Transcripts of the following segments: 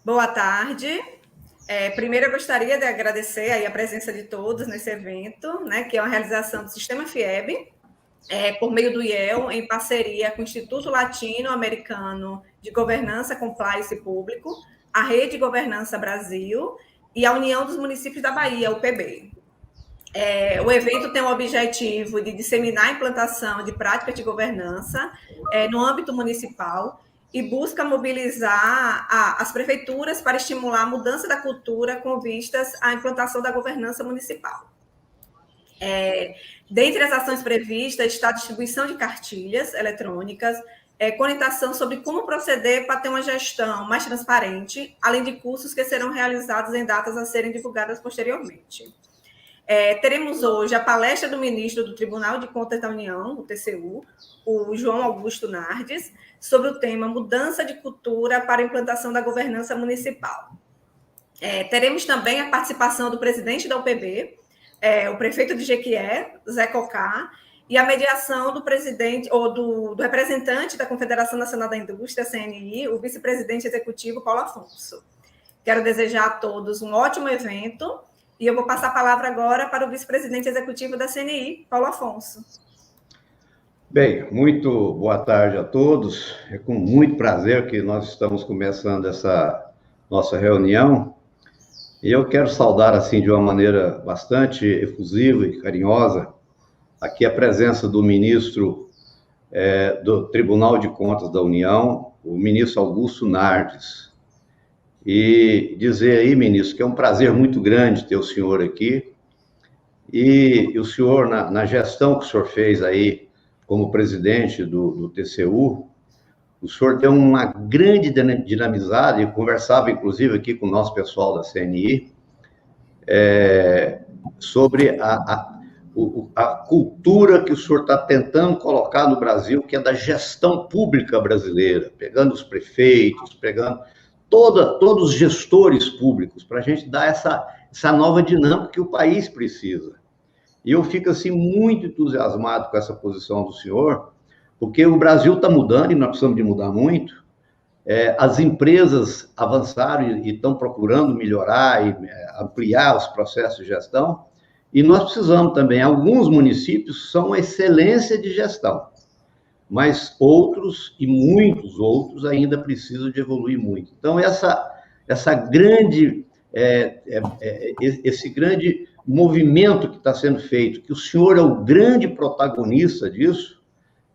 Boa tarde. Primeiro, eu gostaria de agradecer aí a presença de todos nesse evento, né, que é uma realização do Sistema FIEB, por meio do IEL, em parceria com o Instituto Latino-Americano de Governança, Compliance Público, a Rede Governança Brasil e a União dos Municípios da Bahia, UPB. O evento tem o objetivo de disseminar a implantação de práticas de governança no âmbito municipal e busca mobilizar as prefeituras para estimular a mudança da cultura com vistas à implantação da governança municipal. Dentre as ações previstas está a distribuição de cartilhas eletrônicas, orientação sobre como proceder para ter uma gestão mais transparente, além de cursos que serão realizados em datas a serem divulgadas posteriormente. Teremos hoje a palestra do ministro do Tribunal de Contas da União, o TCU, o João Augusto Nardes, sobre o tema Mudança de Cultura para a Implantação da Governança Municipal. Teremos também a participação do presidente da UPB, o prefeito de Jequié, Zé Cocá, e a mediação do presidente ou do representante da Confederação Nacional da Indústria, CNI, o vice-presidente executivo, Paulo Afonso. Quero desejar a todos um ótimo evento e eu vou passar a palavra agora para o vice-presidente executivo da CNI, Paulo Afonso. Bem, muito boa tarde a todos. É com muito prazer que nós estamos começando essa nossa reunião. E eu quero saudar, assim, de uma maneira bastante efusiva e carinhosa, aqui a presença do ministro do Tribunal de Contas da União, o ministro Augusto Nardes. E dizer aí, ministro, que é um prazer muito grande ter o senhor aqui. E o senhor, na gestão que o senhor fez aí, como presidente do TCU, o senhor deu uma grande dinamizada, e conversava, inclusive, aqui com o nosso pessoal da CNI, sobre a cultura que o senhor está tentando colocar no Brasil, que é da gestão pública brasileira, pegando os prefeitos, pegando todos os gestores públicos, para a gente dar essa nova dinâmica que o país precisa. E eu fico, assim, muito entusiasmado com essa posição do senhor, porque o Brasil está mudando e nós precisamos de mudar muito. As empresas avançaram e estão procurando melhorar e ampliar os processos de gestão, e nós precisamos também. Alguns municípios são excelência de gestão, mas outros, e muitos outros, ainda precisam de evoluir muito. Então, esse grande movimento que está sendo feito, que o senhor é o grande protagonista disso,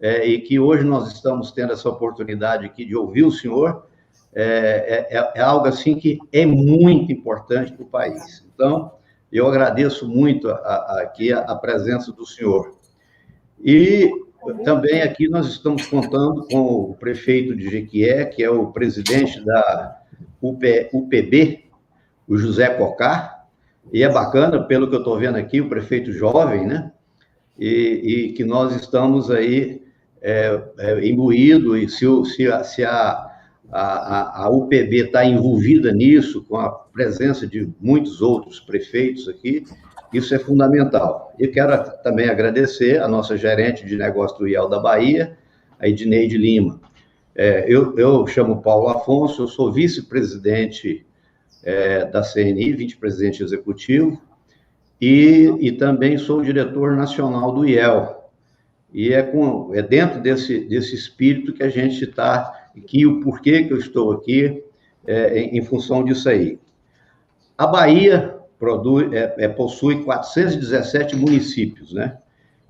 e que hoje nós estamos tendo essa oportunidade aqui de ouvir o senhor, é algo assim que é muito importante para o país. Então, eu agradeço muito aqui a presença do senhor. E também aqui nós estamos contando com o prefeito de Jequié, que é o presidente da UPB, o José Cocá, e é bacana, pelo que eu estou vendo aqui, o prefeito jovem, né? E que nós estamos aí imbuído, e se a UPB está envolvida nisso, com a presença de muitos outros prefeitos aqui, isso é fundamental. E quero também agradecer a nossa gerente de negócio do IEL da Bahia, a Edneide Lima. Eu chamo Paulo Afonso, eu sou vice-presidente da CNI, vice-presidente executivo, e também sou diretor nacional do IEL. E é dentro desse espírito que a gente está aqui, o porquê que eu estou aqui, em função disso aí. A Bahia possui 417 municípios, né?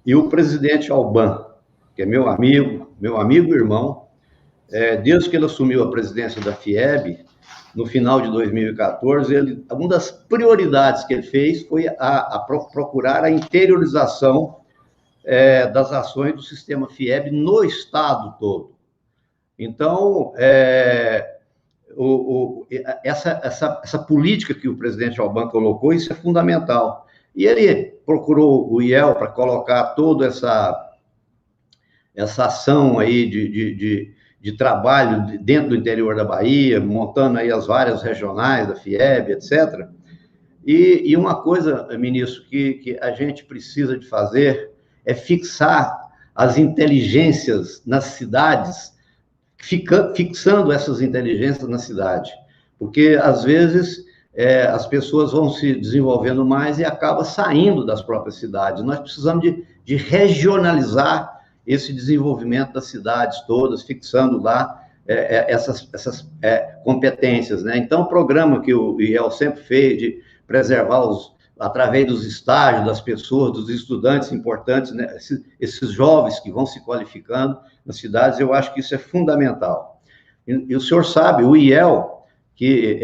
E o presidente Alban, que é meu amigo e irmão, desde que ele assumiu a presidência da FIEB, no final de 2014, uma das prioridades que ele fez foi procurar a interiorização das ações do sistema FIEB no estado todo. Então, essa política que o presidente Alban colocou, isso é fundamental. E ele procurou o IEL para colocar toda essa ação aí de trabalho dentro do interior da Bahia, montando aí as várias regionais da FIEB, etc. E uma coisa, ministro, que a gente precisa de fazer é fixar as inteligências nas cidades, fixando essas inteligências na cidade. Porque, às vezes, as pessoas vão se desenvolvendo mais e acabam saindo das próprias cidades. Nós precisamos de regionalizar esse desenvolvimento das cidades todas, fixando lá essas competências, né? Então, o programa que o IEL sempre fez de preservar através dos estágios das pessoas, dos estudantes importantes, né? Esses jovens que vão se qualificando nas cidades, eu acho que isso é fundamental. E o senhor sabe, o IEL, que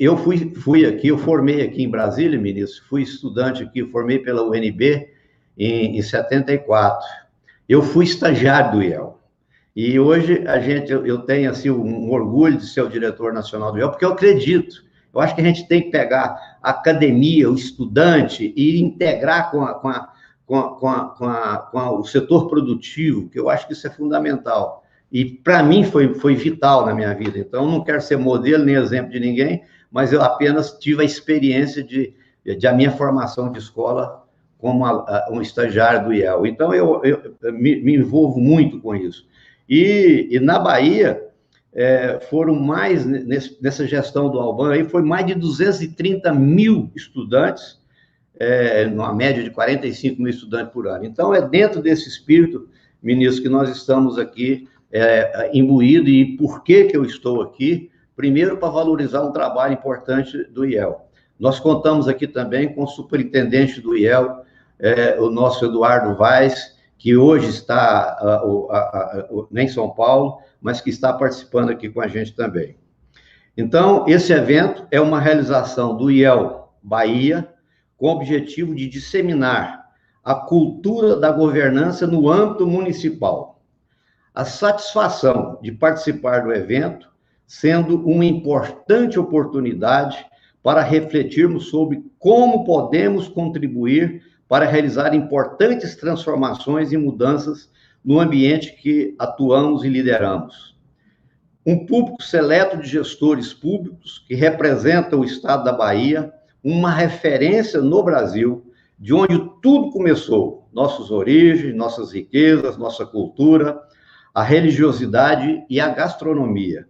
eu fui aqui, eu formei aqui em Brasília, ministro, fui estudante aqui, formei pela UNB em 74. Eu fui estagiário do IEL. E hoje eu tenho assim, um orgulho de ser o diretor nacional do IEL, porque eu acredito. Eu acho que a gente tem que pegar a academia, o estudante, e integrar com o setor produtivo, que eu acho que isso é fundamental. E, para mim, foi vital na minha vida. Então, não quero ser modelo nem exemplo de ninguém, mas eu apenas tive a experiência de a minha formação de escola como um estagiário do IEL. Então, eu me envolvo muito com isso. E na Bahia, foram mais, nessa gestão do Alban, aí foi mais de 230 mil estudantes, numa média de 45 mil estudantes por ano. Então, é dentro desse espírito, ministro, que nós estamos aqui imbuído. E por que eu estou aqui? Primeiro, para valorizar um trabalho importante do IEL. Nós contamos aqui também com o superintendente do IEL, o nosso Eduardo Vaz, que hoje está em São Paulo, mas que está participando aqui com a gente também. Então, esse evento é uma realização do IEL Bahia, com o objetivo de disseminar a cultura da governança no âmbito municipal. A satisfação de participar do evento, sendo uma importante oportunidade para refletirmos sobre como podemos contribuir para realizar importantes transformações e mudanças no ambiente que atuamos e lideramos. Um público seleto de gestores públicos que representam o Estado da Bahia, uma referência no Brasil, de onde tudo começou, nossas origens, nossas riquezas, nossa cultura, a religiosidade e a gastronomia.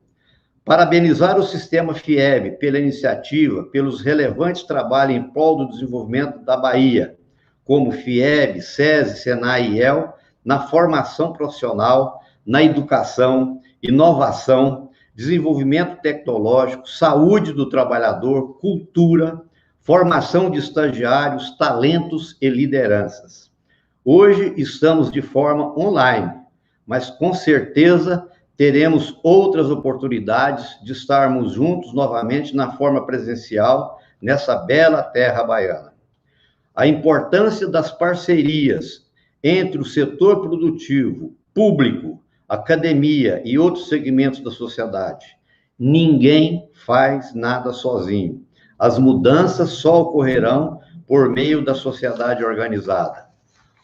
Parabenizar o sistema FIEB pela iniciativa, pelos relevantes trabalhos em prol do desenvolvimento da Bahia, como FIEB, SESI, SENAI e IEL, na formação profissional, na educação, inovação, desenvolvimento tecnológico, saúde do trabalhador, cultura, formação de estagiários, talentos e lideranças. Hoje estamos de forma online, mas com certeza teremos outras oportunidades de estarmos juntos novamente na forma presencial, nessa bela terra baiana. A importância das parcerias entre o setor produtivo, público, academia e outros segmentos da sociedade. Ninguém faz nada sozinho. As mudanças só ocorrerão por meio da sociedade organizada.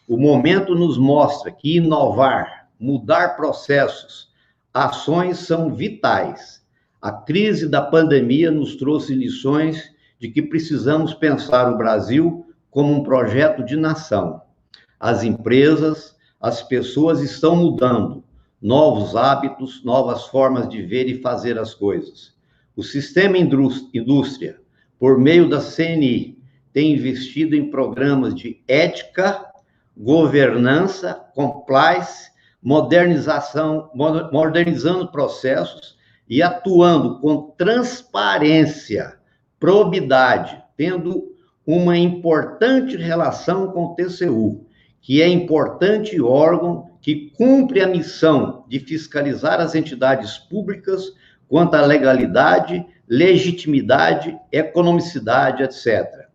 O momento nos mostra que inovar, mudar processos, ações são vitais. A crise da pandemia nos trouxe lições de que precisamos pensar o Brasil como um projeto de nação. As empresas, as pessoas estão mudando, novos hábitos, novas formas de ver e fazer as coisas. O sistema indústria, por meio da CNI, tem investido em programas de ética, governança, compliance, modernizando processos e atuando com transparência, probidade, tendo uma importante relação com o TCU, que é importante órgão que cumpre a missão de fiscalizar as entidades públicas quanto à legalidade, legitimidade, economicidade, etc.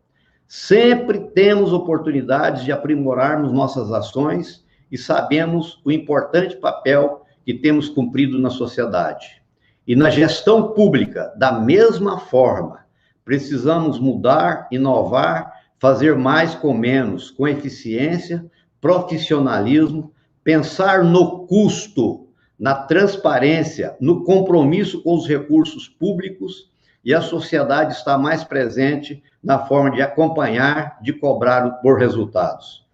Sempre temos oportunidades de aprimorarmos nossas ações e sabemos o importante papel que temos cumprido na sociedade. E na gestão pública, da mesma forma, precisamos mudar, inovar, fazer mais com menos, com eficiência, profissionalismo, pensar no custo, na transparência, no compromisso com os recursos públicos, e a sociedade está mais presente na forma de acompanhar, de cobrar por resultados.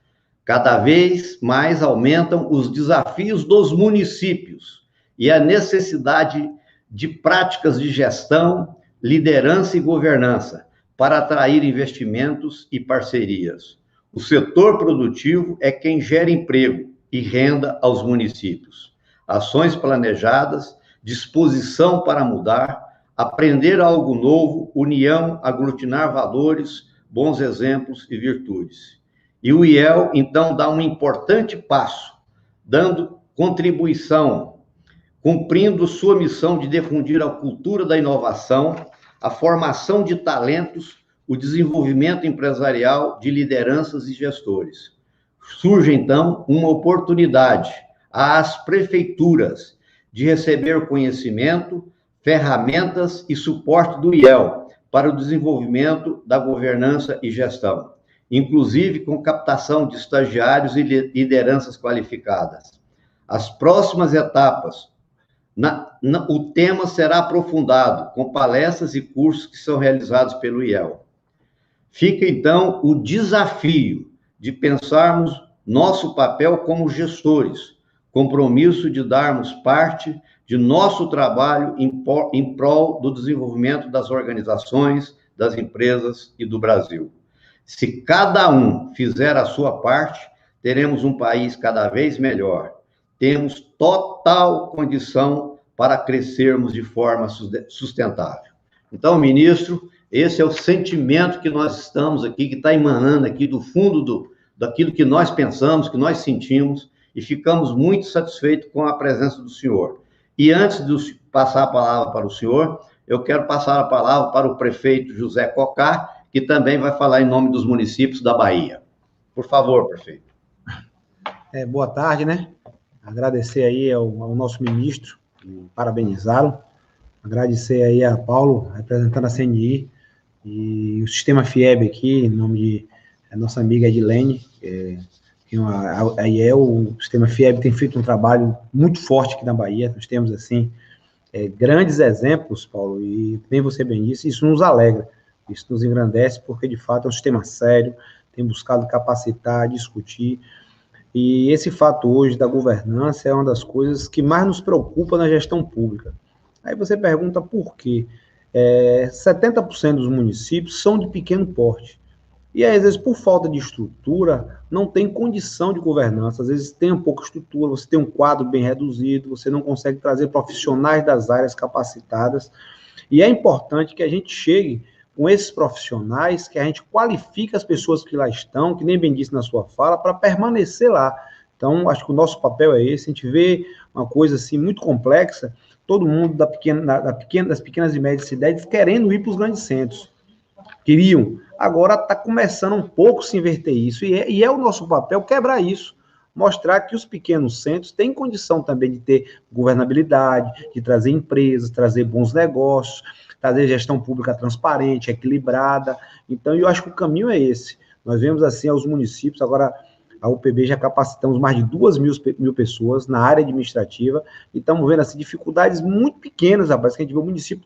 Cada vez mais aumentam os desafios dos municípios e a necessidade de práticas de gestão, liderança e governança para atrair investimentos e parcerias. O setor produtivo é quem gera emprego e renda aos municípios. Ações planejadas, disposição para mudar, aprender algo novo, união, aglutinar valores, bons exemplos e virtudes. E o IEL, então, dá um importante passo, dando contribuição, cumprindo sua missão de difundir a cultura da inovação, a formação de talentos, o desenvolvimento empresarial de lideranças e gestores. Surge, então, uma oportunidade às prefeituras de receber conhecimento, ferramentas e suporte do IEL para o desenvolvimento da governança e gestão, inclusive com captação de estagiários e lideranças qualificadas. As próximas etapas, o tema será aprofundado com palestras e cursos que são realizados pelo IEL. Fica, então, o desafio de pensarmos nosso papel como gestores, compromisso de darmos parte de nosso trabalho em prol do desenvolvimento das organizações, das empresas e do Brasil. Se cada um fizer a sua parte, teremos um país cada vez melhor. Temos total condição para crescermos de forma sustentável. Então, ministro, esse é o sentimento que nós estamos aqui, que está emanando aqui do fundo daquilo que nós pensamos, que nós sentimos, e ficamos muito satisfeitos com a presença do senhor. E antes de passar a palavra para o senhor, eu quero passar a palavra para o prefeito José Cocá, que também vai falar em nome dos municípios da Bahia. Por favor, prefeito. Boa tarde, né? Agradecer aí ao nosso ministro, parabenizá-lo. Agradecer aí a Paulo, representando a CNI, e o Sistema FIEB aqui, em nome de nossa amiga Edilene, a IEL, o Sistema FIEB tem feito um trabalho muito forte aqui na Bahia. Nós temos, assim, grandes exemplos, Paulo, e nem você bem disse, isso nos alegra, isso nos engrandece, porque, de fato, é um sistema sério, tem buscado capacitar, discutir, e esse fato hoje da governança é uma das coisas que mais nos preocupa na gestão pública. Aí você pergunta por quê? 70% dos municípios são de pequeno porte. E, às vezes, por falta de estrutura, não tem condição de governança. Às vezes, tem um pouca estrutura, você tem um quadro bem reduzido, você não consegue trazer profissionais das áreas capacitadas. E é importante que a gente chegue com esses profissionais, que a gente qualifique as pessoas que lá estão, que nem bem disse na sua fala, para permanecer lá. Então, acho que o nosso papel é esse. A gente vê uma coisa assim muito complexa, todo mundo das pequenas e médias cidades querendo ir para os grandes centros. Queriam. Agora está começando um pouco a se inverter isso, e é o nosso papel quebrar isso, mostrar que os pequenos centros têm condição também de ter governabilidade, de trazer empresas, trazer bons negócios, trazer gestão pública transparente, equilibrada. Então, eu acho que o caminho é esse. Nós vemos, assim, aos municípios, agora a UPB já capacitamos mais de 2.000 pessoas na área administrativa, e estamos vendo, assim, dificuldades muito pequenas, rapaz, que a gente vê o município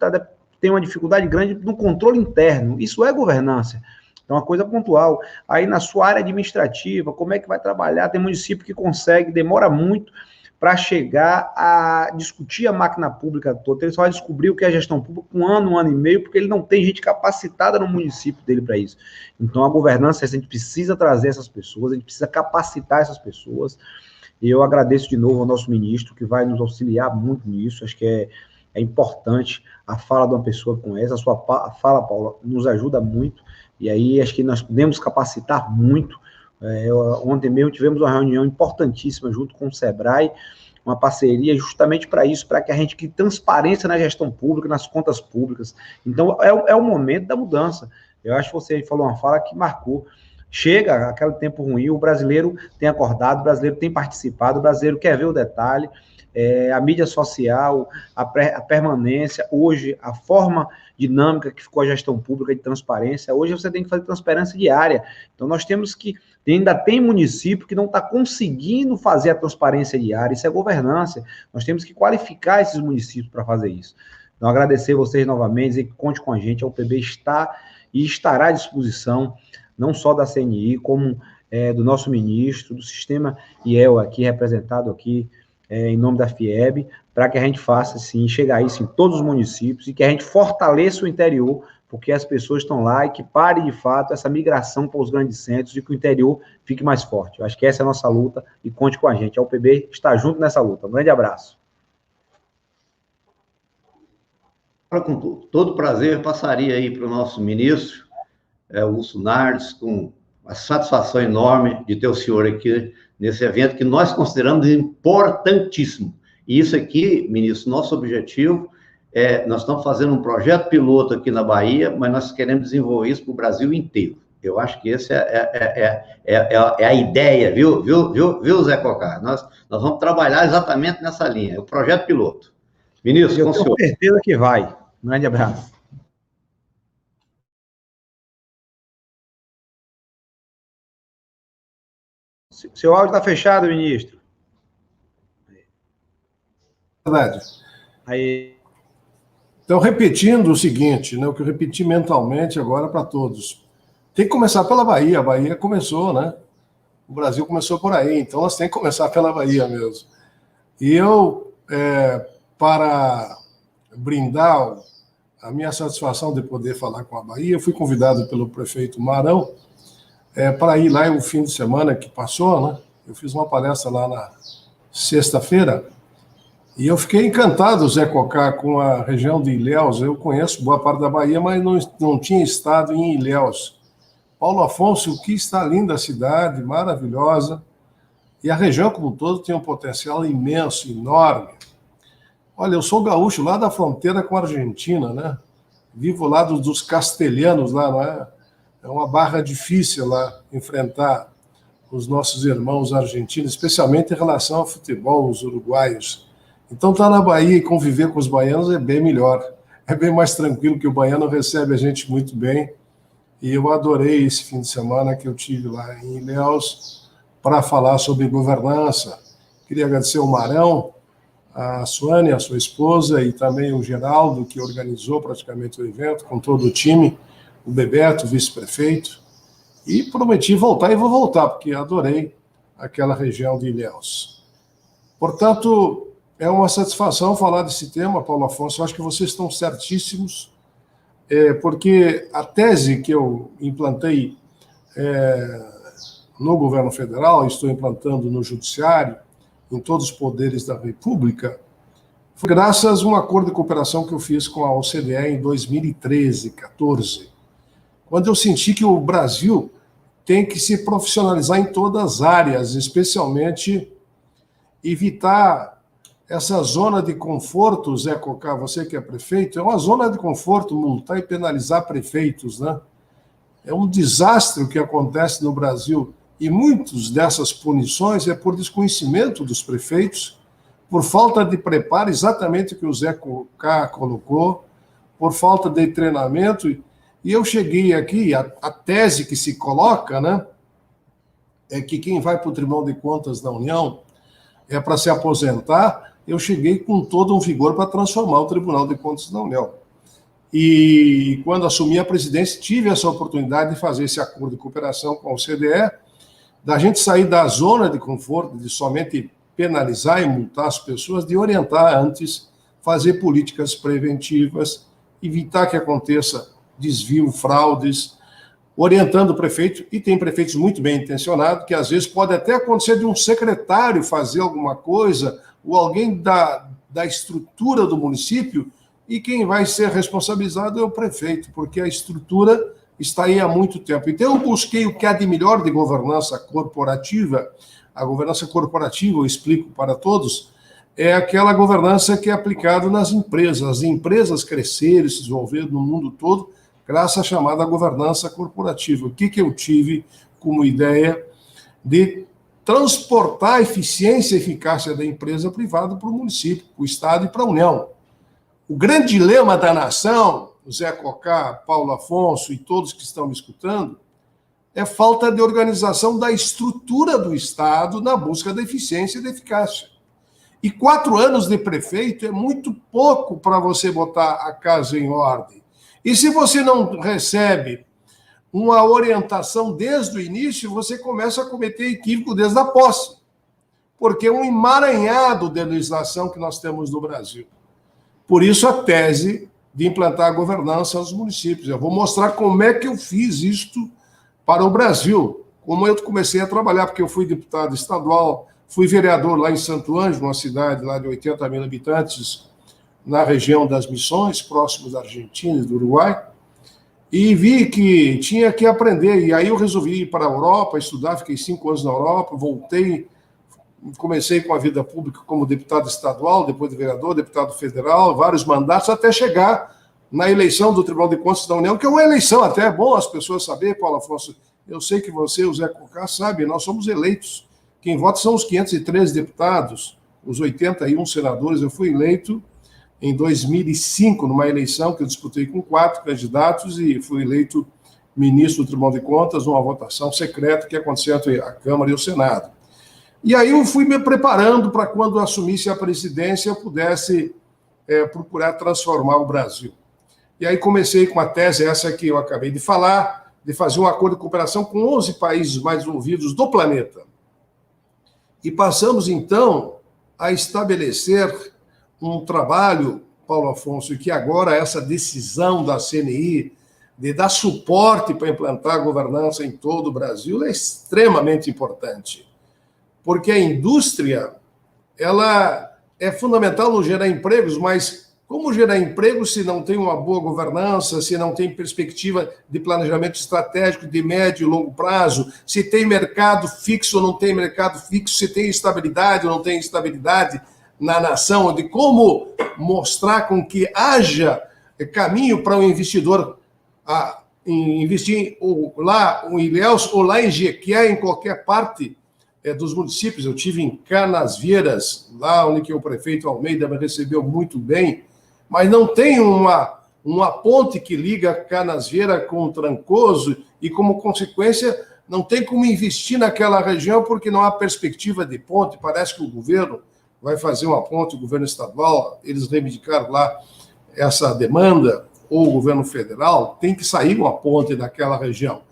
tem uma dificuldade grande no controle interno. Isso é governança. Então, uma coisa pontual. Aí, na sua área administrativa, como é que vai trabalhar? Tem município que consegue, demora muito para chegar a discutir a máquina pública toda. Ele só vai descobrir o que é gestão pública com um ano e meio, porque ele não tem gente capacitada no município dele para isso. Então, a governança, a gente precisa trazer essas pessoas, a gente precisa capacitar essas pessoas. E eu agradeço de novo ao nosso ministro, que vai nos auxiliar muito nisso. Acho que é importante a fala de uma pessoa com essa. A sua fala, Paula, nos ajuda muito, e aí acho que nós podemos capacitar muito. Ontem mesmo tivemos uma reunião importantíssima junto com o SEBRAE, uma parceria justamente para isso, para que a gente crie transparência na gestão pública, nas contas públicas. Então, é o momento da mudança. Eu acho que você falou uma fala que marcou. Chega aquele tempo ruim, o brasileiro tem acordado, o brasileiro tem participado, o brasileiro quer ver o detalhe. A mídia social, a permanência, hoje, a forma dinâmica que ficou a gestão pública de transparência, hoje você tem que fazer transparência diária. Então, nós temos que, ainda tem município que não está conseguindo fazer a transparência diária, isso é governança, nós temos que qualificar esses municípios para fazer isso. Então, agradecer vocês novamente, e conte com a gente, a UPB está e estará à disposição, não só da CNI, como do nosso ministro, do sistema IEL aqui, representado aqui em nome da FIEB, para que a gente faça, sim, chegar isso em todos os municípios e que a gente fortaleça o interior, porque as pessoas estão lá e que pare, de fato, essa migração para os grandes centros e que o interior fique mais forte. Eu acho que essa é a nossa luta e conte com a gente. A UPB está junto nessa luta. Um grande abraço. Com todo prazer, passaria aí para o nosso ministro, o Wilson Nardes, com uma satisfação enorme de ter o senhor aqui nesse evento que nós consideramos importantíssimo. E isso aqui, ministro, nosso objetivo nós estamos fazendo um projeto piloto aqui na Bahia, mas nós queremos desenvolver isso para o Brasil inteiro. Eu acho que essa é a ideia, viu, Zé Cocá? Nós vamos trabalhar exatamente nessa linha, é o projeto piloto. Ministro, com o senhor. Eu tenho certeza que vai. Um grande abraço. Seu áudio está fechado, ministro. Verdade. Aí. Então, repetindo o seguinte, né, o que eu repeti mentalmente agora para todos. Tem que começar pela Bahia. A Bahia começou, né? O Brasil começou por aí, então nós temos que começar pela Bahia mesmo. E eu, para brindar a minha satisfação de poder falar com a Bahia, eu fui convidado pelo prefeito Marão para ir lá o fim de semana que passou, né? Eu fiz uma palestra lá na sexta-feira e eu fiquei encantado, Zé Cocá, com a região de Ilhéus. Eu conheço boa parte da Bahia, mas não tinha estado em Ilhéus. Paulo Afonso, que está linda a cidade, maravilhosa, e a região como um todo tem um potencial imenso, enorme. Olha, eu sou gaúcho lá da fronteira com a Argentina, né? Vivo lá dos castelhanos lá, não é? É uma barra difícil lá enfrentar os nossos irmãos argentinos, especialmente em relação ao futebol, os uruguaios. Então, estar na Bahia e conviver com os baianos é bem melhor. É bem mais tranquilo, que o baiano recebe a gente muito bem. E eu adorei esse fim de semana que eu tive lá em Ilhéus para falar sobre governança. Queria agradecer ao Marão, a Suane, a sua esposa, e também o Geraldo, que organizou praticamente o evento, com todo o time, o Bebeto, vice-prefeito, e prometi voltar e vou voltar, porque adorei aquela região de Ilhéus. Portanto, é uma satisfação falar desse tema, Paulo Afonso. Eu acho que vocês estão certíssimos, porque a tese que eu implantei no governo federal, estou implantando no judiciário, em todos os poderes da República, foi graças a um acordo de cooperação que eu fiz com a OCDE em 2013, 14, quando eu senti que o Brasil tem que se profissionalizar em todas as áreas, especialmente evitar essa zona de conforto. Zé Cocá, você que é prefeito, é uma zona de conforto multar e penalizar prefeitos, né? É um desastre o que acontece no Brasil. E muitas dessas punições é por desconhecimento dos prefeitos, por falta de preparo, exatamente o que o Zé Cocá colocou, por falta de treinamento. E eu cheguei aqui, a tese que se coloca, né, é que quem vai para o Tribunal de Contas da União é para se aposentar. Eu cheguei com todo um vigor para transformar o Tribunal de Contas da União. E quando assumi a presidência, tive essa oportunidade de fazer esse acordo de cooperação com a OCDE, da gente sair da zona de conforto, de somente penalizar e multar as pessoas, de orientar antes, fazer políticas preventivas, evitar que aconteça desvio, fraudes, orientando o prefeito, e tem prefeitos muito bem intencionados, que às vezes pode até acontecer de um secretário fazer alguma coisa, ou alguém da estrutura do município, e quem vai ser responsabilizado é o prefeito, porque a estrutura está aí há muito tempo. Então, eu busquei o que há de melhor de governança corporativa. A governança corporativa, eu explico para todos, é aquela governança que é aplicada nas empresas. As empresas crescerem, se desenvolver no mundo todo, graças à chamada governança corporativa. O que eu tive como ideia de transportar a eficiência e eficácia da empresa privada para o município, para o Estado e para a União. O grande dilema da nação, Zé Cocá, Paulo Afonso e todos que estão me escutando, é falta de organização da estrutura do Estado na busca da eficiência e da eficácia. E 4 anos de prefeito é muito pouco para você botar a casa em ordem. E se você não recebe uma orientação desde o início, você começa a cometer equívoco desde a posse. Porque é um emaranhado de legislação que nós temos no Brasil. Por isso a tese de implantar a governança nos municípios. Eu vou mostrar como é que eu fiz isto para o Brasil, como eu comecei a trabalhar, porque eu fui deputado estadual, fui vereador lá em Santo Ângelo, uma cidade lá de 80 mil habitantes, na região das Missões, próximos da Argentina e do Uruguai, e vi que tinha que aprender. E aí eu resolvi ir para a Europa, estudar, fiquei 5 anos na Europa, voltei, comecei com a vida pública como deputado estadual, depois de vereador, deputado federal, vários mandatos, até chegar na eleição do Tribunal de Contas da União, que é uma eleição até, é bom as pessoas saberem, Paulo Afonso, eu sei que você, o Zé Cocá, sabe, nós somos eleitos. Quem vota são os 513 deputados, os 81 senadores. Eu fui eleito em 2005, numa eleição que eu disputei com 4 candidatos e fui eleito ministro do Tribunal de Contas, numa votação secreta que aconteceu entre a Câmara e o Senado. E aí eu fui me preparando para quando eu assumisse a presidência eu pudesse procurar transformar o Brasil. E aí comecei com a tese, essa que eu acabei de falar, de fazer um acordo de cooperação com 11 países mais desenvolvidos do planeta. E passamos, então, a estabelecer um trabalho, Paulo Afonso, que agora essa decisão da CNI de dar suporte para implantar a governança em todo o Brasil é extremamente importante. Porque a indústria, ela é fundamental no gerar empregos, mas como gerar emprego se não tem uma boa governança, se não tem perspectiva de planejamento estratégico de médio e longo prazo, se tem mercado fixo ou não tem mercado fixo, se tem estabilidade ou não tem estabilidade na nação, de como mostrar com que haja caminho para o investidor investir lá em Ilhéus ou lá em Jequié, em qualquer parte dos municípios. Eu tive em Canasvieiras, lá onde o prefeito Almeida me recebeu muito bem, mas não tem uma ponte que liga Canasvieiras com Trancoso e, como consequência, não tem como investir naquela região porque não há perspectiva de ponte. Parece que o governo vai fazer uma ponte, o governo estadual, eles reivindicaram lá essa demanda, ou o governo federal, tem que sair uma ponte daquela região.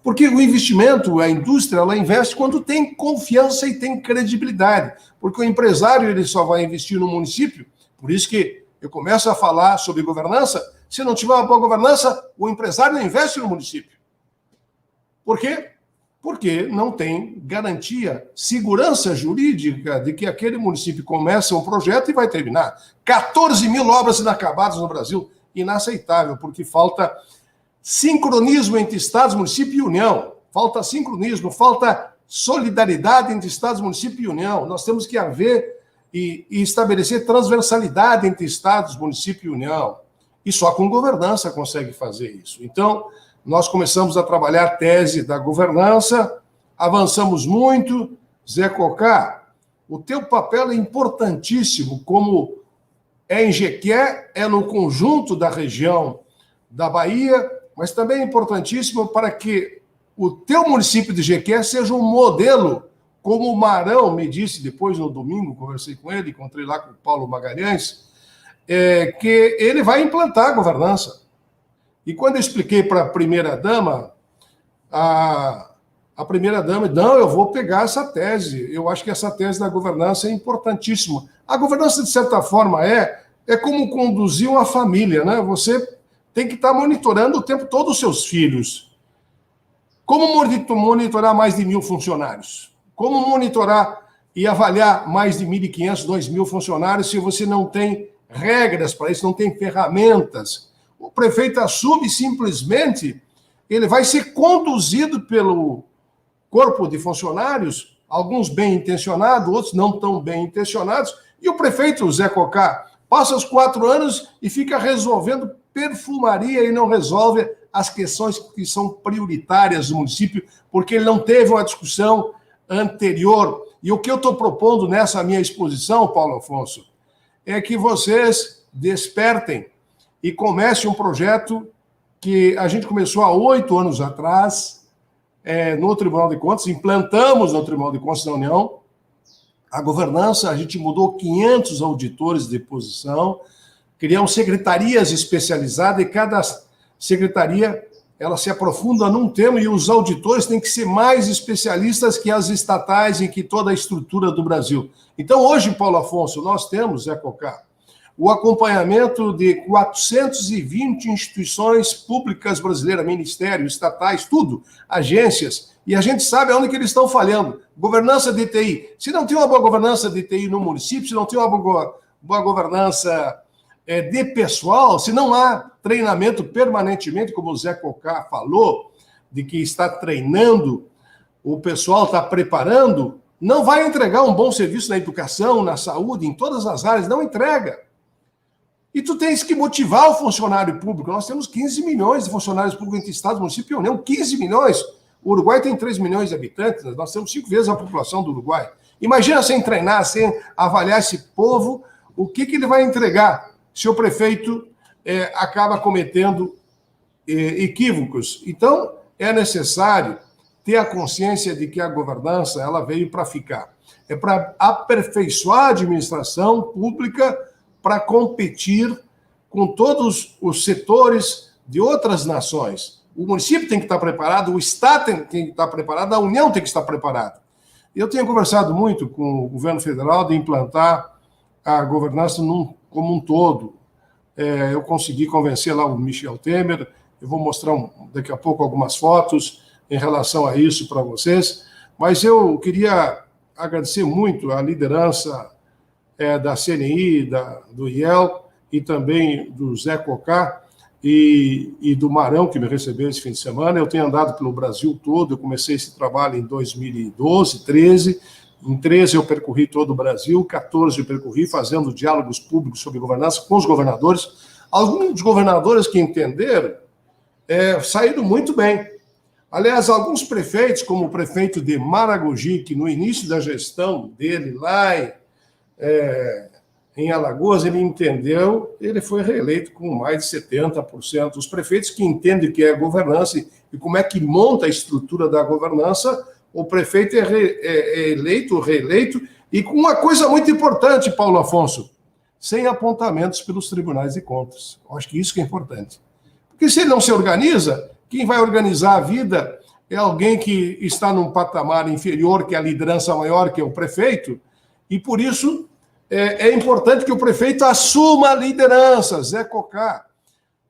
Porque o investimento, a indústria, ela investe quando tem confiança e tem credibilidade. Porque o empresário ele só vai investir no município, por isso que eu começo a falar sobre governança, se não tiver uma boa governança, o empresário não investe no município. Por quê? Porque não tem garantia, segurança jurídica de que aquele município começa um projeto e vai terminar. 14 mil obras inacabadas no Brasil, inaceitável, porque falta sincronismo entre Estados, município e União. Falta sincronismo, falta solidariedade entre Estados, município e União. Nós temos que haver e estabelecer transversalidade entre Estados, município e União. E só com governança consegue fazer isso. Então, nós começamos a trabalhar a tese da governança, avançamos muito. Zé Cocá, o teu papel é importantíssimo, como é em Jequié, é no conjunto da região da Bahia, mas também é importantíssimo para que o teu município de Jequié seja um modelo, como o Marão me disse depois no domingo, conversei com ele, encontrei lá com o Paulo Magalhães, que ele vai implantar a governança. E quando eu expliquei para a primeira-dama, a primeira-dama, não, eu vou pegar essa tese, eu acho que essa tese da governança é importantíssima. A governança, de certa forma, é como conduzir uma família, né? Você tem que estar monitorando o tempo todo os seus filhos. Como monitorar mais de 1.000 funcionários? Como monitorar e avaliar mais de 1.500, 2.000 funcionários se você não tem regras para isso, não tem ferramentas? O prefeito assume simplesmente, ele vai ser conduzido pelo corpo de funcionários, alguns bem intencionados, outros não tão bem intencionados, e o prefeito Zé Cocá passa os 4 anos e fica resolvendo perfumaria e não resolve as questões que são prioritárias do município, porque ele não teve uma discussão anterior. E o que eu estou propondo nessa minha exposição, Paulo Afonso, é que vocês despertem e comecem um projeto que a gente começou há 8 anos atrás, no Tribunal de Contas, implantamos no Tribunal de Contas da União a governança, a gente mudou 500 auditores de posição, criamos secretarias especializadas e cada secretaria ela se aprofunda num tema e os auditores têm que ser mais especialistas que as estatais em que toda a estrutura do Brasil. Então, hoje, Paulo Afonso, nós temos, Zé Cocá, o acompanhamento de 420 instituições públicas brasileiras, ministérios, estatais, tudo, agências, e a gente sabe onde que eles estão falhando. Governança de TI. Se não tem uma boa governança de TI no município, se não tem uma boa governança de pessoal, se não há treinamento permanentemente, como o Zé Cocá falou, de que está treinando, o pessoal está preparando, não vai entregar um bom serviço na educação, na saúde, em todas as áreas, não entrega. E tu tens que motivar o funcionário público. Nós temos 15 milhões de funcionários públicos entre estados, município e União, 15 milhões. O Uruguai tem 3 milhões de habitantes, nós temos 5 vezes a população do Uruguai. Imagina sem treinar, sem avaliar esse povo, o que ele vai entregar se o prefeito acaba cometendo equívocos. Então, é necessário ter a consciência de que a governança ela veio para ficar. É para aperfeiçoar a administração pública, para competir com todos os setores de outras nações. O município tem que estar preparado, o Estado tem que estar preparado, a União tem que estar preparada. Eu tenho conversado muito com o governo federal de implantar a governança como um todo. Eu consegui convencer lá o Michel Temer, eu vou mostrar daqui a pouco algumas fotos em relação a isso para vocês, mas eu queria agradecer muito a liderança da CNI, do IEL e também do Zé Cocá e do Marão, que me recebeu esse fim de semana. Eu tenho andado pelo Brasil todo, eu comecei esse trabalho em 2012, 13. Em 13 eu percorri todo o Brasil, 14 eu percorri fazendo diálogos públicos sobre governança com os governadores. Alguns governadores que entenderam saíram muito bem. Aliás, alguns prefeitos, como o prefeito de Maragogi, que no início da gestão dele lá em Alagoas, ele entendeu, ele foi reeleito com mais de 70%. Os prefeitos que entendem o que é governança e como é que monta a estrutura da governança, o prefeito é eleito, reeleito, e com uma coisa muito importante, Paulo Afonso, sem apontamentos pelos tribunais de contas. Eu acho que isso que é importante. Porque se ele não se organiza, quem vai organizar a vida é alguém que está num patamar inferior, que é a liderança maior, que é o prefeito, e por isso é importante que o prefeito assuma a liderança, Zé Cocá.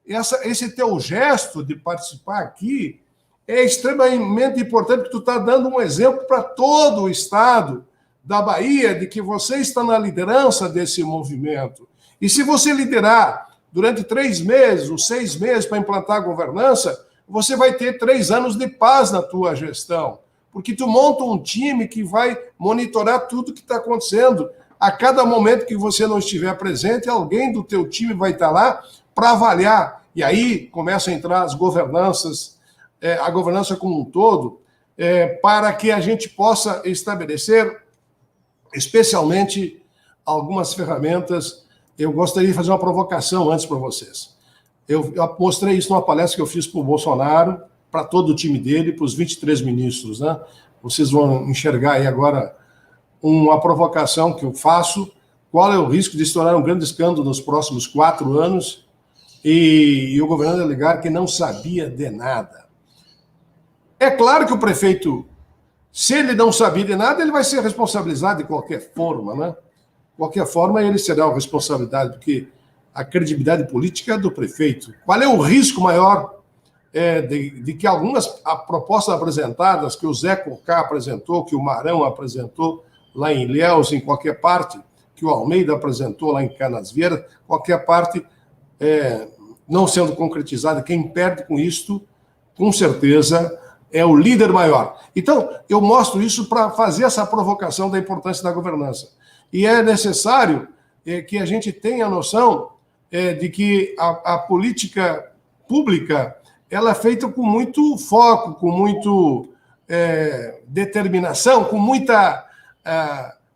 Esse teu gesto de participar aqui é extremamente importante, porque tu está dando um exemplo para todo o estado da Bahia de que você está na liderança desse movimento. E se você liderar durante 3 meses ou 6 meses para implantar a governança, você vai ter 3 anos de paz na tua gestão, porque tu monta um time que vai monitorar tudo que está acontecendo. A cada momento que você não estiver presente, alguém do teu time vai estar lá para avaliar. E aí começa a entrar as governanças, a governança como um todo, para que a gente possa estabelecer, especialmente, algumas ferramentas. Eu gostaria de fazer uma provocação antes para vocês. Eu mostrei isso numa palestra que eu fiz para o Bolsonaro, para todo o time dele, para os 23 ministros, né? Vocês vão enxergar aí agora uma provocação que eu faço. Qual é o risco de estourar um grande escândalo nos próximos 4 anos e o governo alegar que não sabia de nada? É claro que o prefeito, se ele não sabia de nada, ele vai ser responsabilizado de qualquer forma, né? De qualquer forma, ele será o responsabilidade, porque a credibilidade política é do prefeito. Qual é o risco maior de que algumas propostas apresentadas, que o Zé Cocá apresentou, que o Marão apresentou lá em Ilhéus, em qualquer parte, que o Almeida apresentou lá em Canasvieiras, qualquer parte não sendo concretizada, quem perde com isto, com certeza, é o líder maior. Então, eu mostro isso para fazer essa provocação da importância da governança. E é necessário que a gente tenha a noção de que a política pública ela é feita com muito foco, com muito determinação, com muita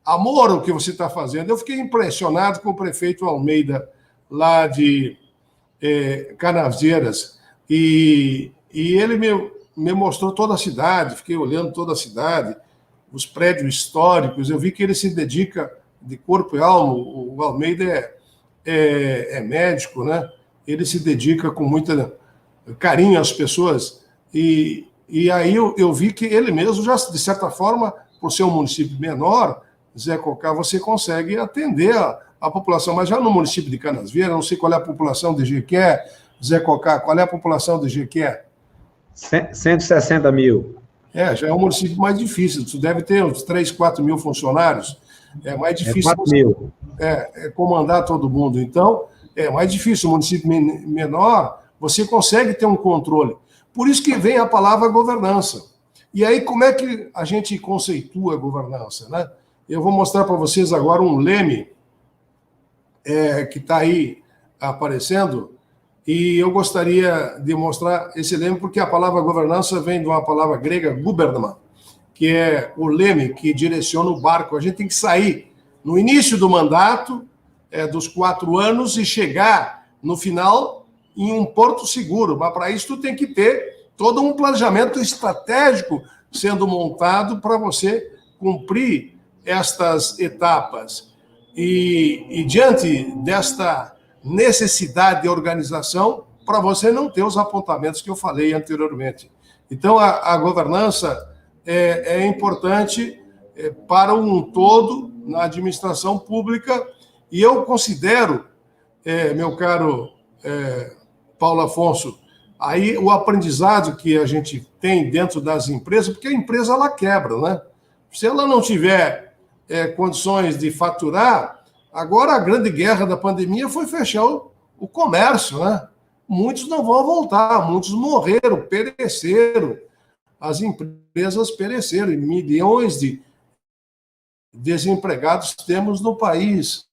amor ao que você está fazendo. Eu fiquei impressionado com o prefeito Almeida, lá de Canasvieiras, e ele me mostrou toda a cidade, fiquei olhando toda a cidade, os prédios históricos, eu vi que ele se dedica de corpo e alma. O Almeida é médico, né? Ele se dedica com muita carinho às pessoas. E aí eu vi que ele mesmo já, de certa forma, por ser um município menor, Zé Cocá, você consegue atender a população. Mas já no município de Canasvieiras, não sei qual é a população de Jequié, Zé Cocá, qual é a população de Jequié? 160 mil. Já é um município mais difícil. Tu deve ter uns 3, 4 mil funcionários. É mais difícil 4 mil. Comandar todo mundo. Então, é mais difícil. Um município menor, você consegue ter um controle. Por isso que vem a palavra governança. E aí, como é que a gente conceitua a governança, né? Eu vou mostrar para vocês agora um leme que está aí aparecendo, e eu gostaria de mostrar esse leme porque a palavra governança vem de uma palavra grega, gubernaman, que é o leme que direciona o barco. A gente tem que sair no início do mandato, dos 4 anos, e chegar no final em um porto seguro. Mas para isso tu tem que ter todo um planejamento estratégico sendo montado para você cumprir estas etapas. E diante desta necessidade de organização, para você não ter os apontamentos que eu falei anteriormente. Então, a governança é importante para um todo na administração pública, e eu considero, meu caro Paulo Afonso, aí o aprendizado que a gente tem dentro das empresas, porque a empresa ela quebra, né? Se ela não tiver condições de faturar, agora a grande guerra da pandemia foi fechar o comércio, né? Muitos não vão voltar, muitos morreram, pereceram, as empresas pereceram, e milhões de desempregados temos no país,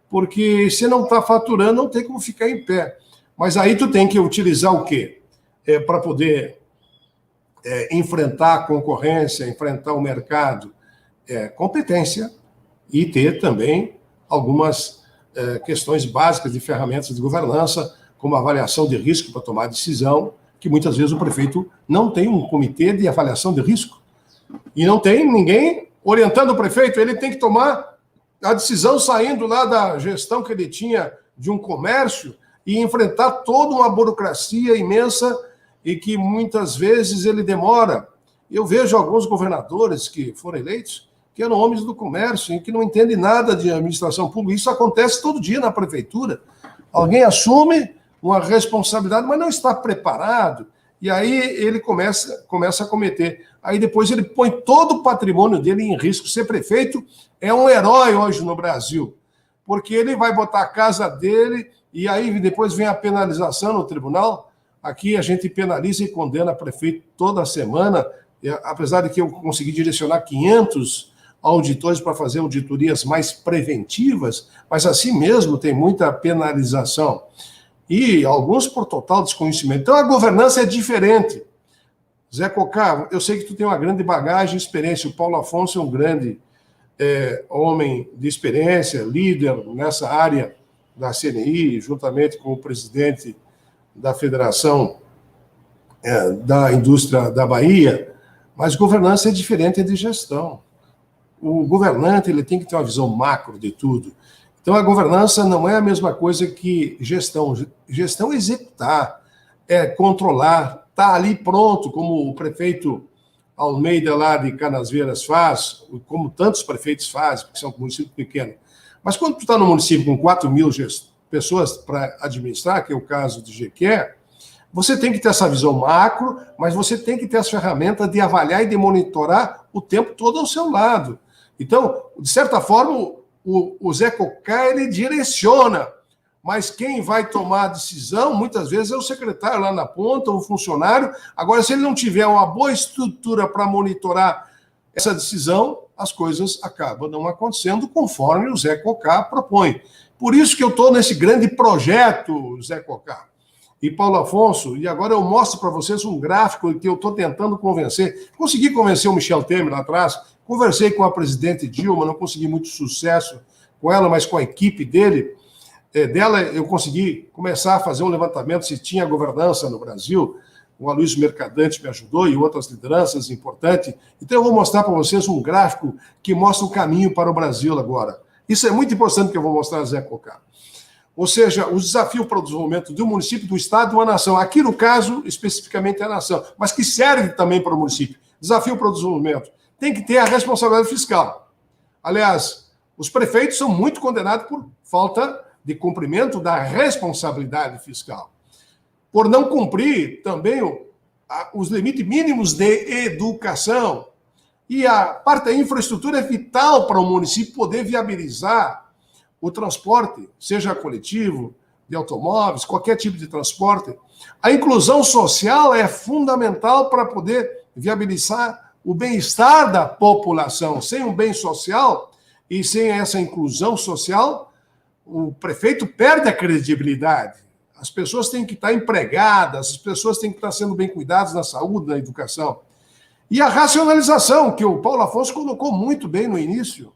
porque se não está faturando, não tem como ficar em pé. Mas aí tu tem que utilizar o quê? Para poder enfrentar a concorrência, enfrentar o mercado, competência, e ter também algumas questões básicas de ferramentas de governança, como avaliação de risco para tomar decisão, que muitas vezes o prefeito não tem um comitê de avaliação de risco. E não tem ninguém orientando o prefeito, ele tem que tomar a decisão saindo lá da gestão que ele tinha de um comércio e enfrentar toda uma burocracia imensa e que muitas vezes ele demora. Eu vejo alguns governadores que foram eleitos que eram homens do comércio e que não entendem nada de administração pública. Isso acontece todo dia na prefeitura. Alguém assume uma responsabilidade, mas não está preparado, e aí ele começa a cometer. Aí depois ele põe todo o patrimônio dele em risco. Ser prefeito é um herói hoje no Brasil, porque ele vai botar a casa dele, e aí depois vem a penalização no tribunal. Aqui a gente penaliza e condena prefeito toda semana, apesar de que eu consegui direcionar 500 auditores para fazer auditorias mais preventivas, mas assim mesmo tem muita penalização. E alguns por total desconhecimento. Então a governança é diferente. Zé Cocá, eu sei que tu tem uma grande bagagem e experiência. O Paulo Afonso é um grande homem de experiência, líder nessa área da CNI, juntamente com o presidente da Federação da Indústria da Bahia, mas governança é diferente de gestão. O governante ele tem que ter uma visão macro de tudo. Então, a governança não é a mesma coisa que gestão. Gestão é executar, é controlar, está ali pronto, como o prefeito Almeida lá de Canasvieiras faz, como tantos prefeitos fazem, porque são municípios pequenos. Mas quando tu está no município com 4 mil pessoas para administrar, que é o caso de Jequié, você tem que ter essa visão macro, mas você tem que ter as ferramentas de avaliar e de monitorar o tempo todo ao seu lado. Então, de certa forma, o Zé Cocá, ele direciona, mas quem vai tomar a decisão, muitas vezes, é o secretário lá na ponta, o funcionário. Agora, se ele não tiver uma boa estrutura para monitorar essa decisão, as coisas acabam não acontecendo conforme o Zé Cocá propõe. Por isso que eu estou nesse grande projeto, Zé Cocá. E Paulo Afonso, e agora eu mostro para vocês um gráfico que eu estou tentando convencer. Consegui convencer o Michel Temer lá atrás, conversei com a presidente Dilma, não consegui muito sucesso com ela, mas com a equipe dela eu consegui começar a fazer um levantamento se tinha governança no Brasil. O Aloysio Mercadante me ajudou e outras lideranças importantes. Então eu vou mostrar para vocês um gráfico que mostra o caminho para o Brasil agora. Isso é muito importante que eu vou mostrar, Zé Cocá. ou seja, o desafio para o desenvolvimento de um município, do Estado e de uma nação. Aqui, no caso, especificamente a nação, mas que serve também para o município. Desafio para o desenvolvimento. Tem que ter a responsabilidade fiscal. Aliás, os prefeitos são muito condenados por falta de cumprimento da responsabilidade fiscal. Por não cumprir também os limites mínimos de educação. E a parte da infraestrutura é vital para o município poder viabilizar o transporte, seja coletivo, de automóveis, qualquer tipo de transporte. A inclusão social é fundamental para poder viabilizar o bem-estar da população. Sem um bem social e sem essa inclusão social, o prefeito perde a credibilidade. As pessoas têm que estar empregadas, as pessoas têm que estar sendo bem cuidadas na saúde, na educação. E a racionalização, que o Paulo Afonso colocou muito bem no início.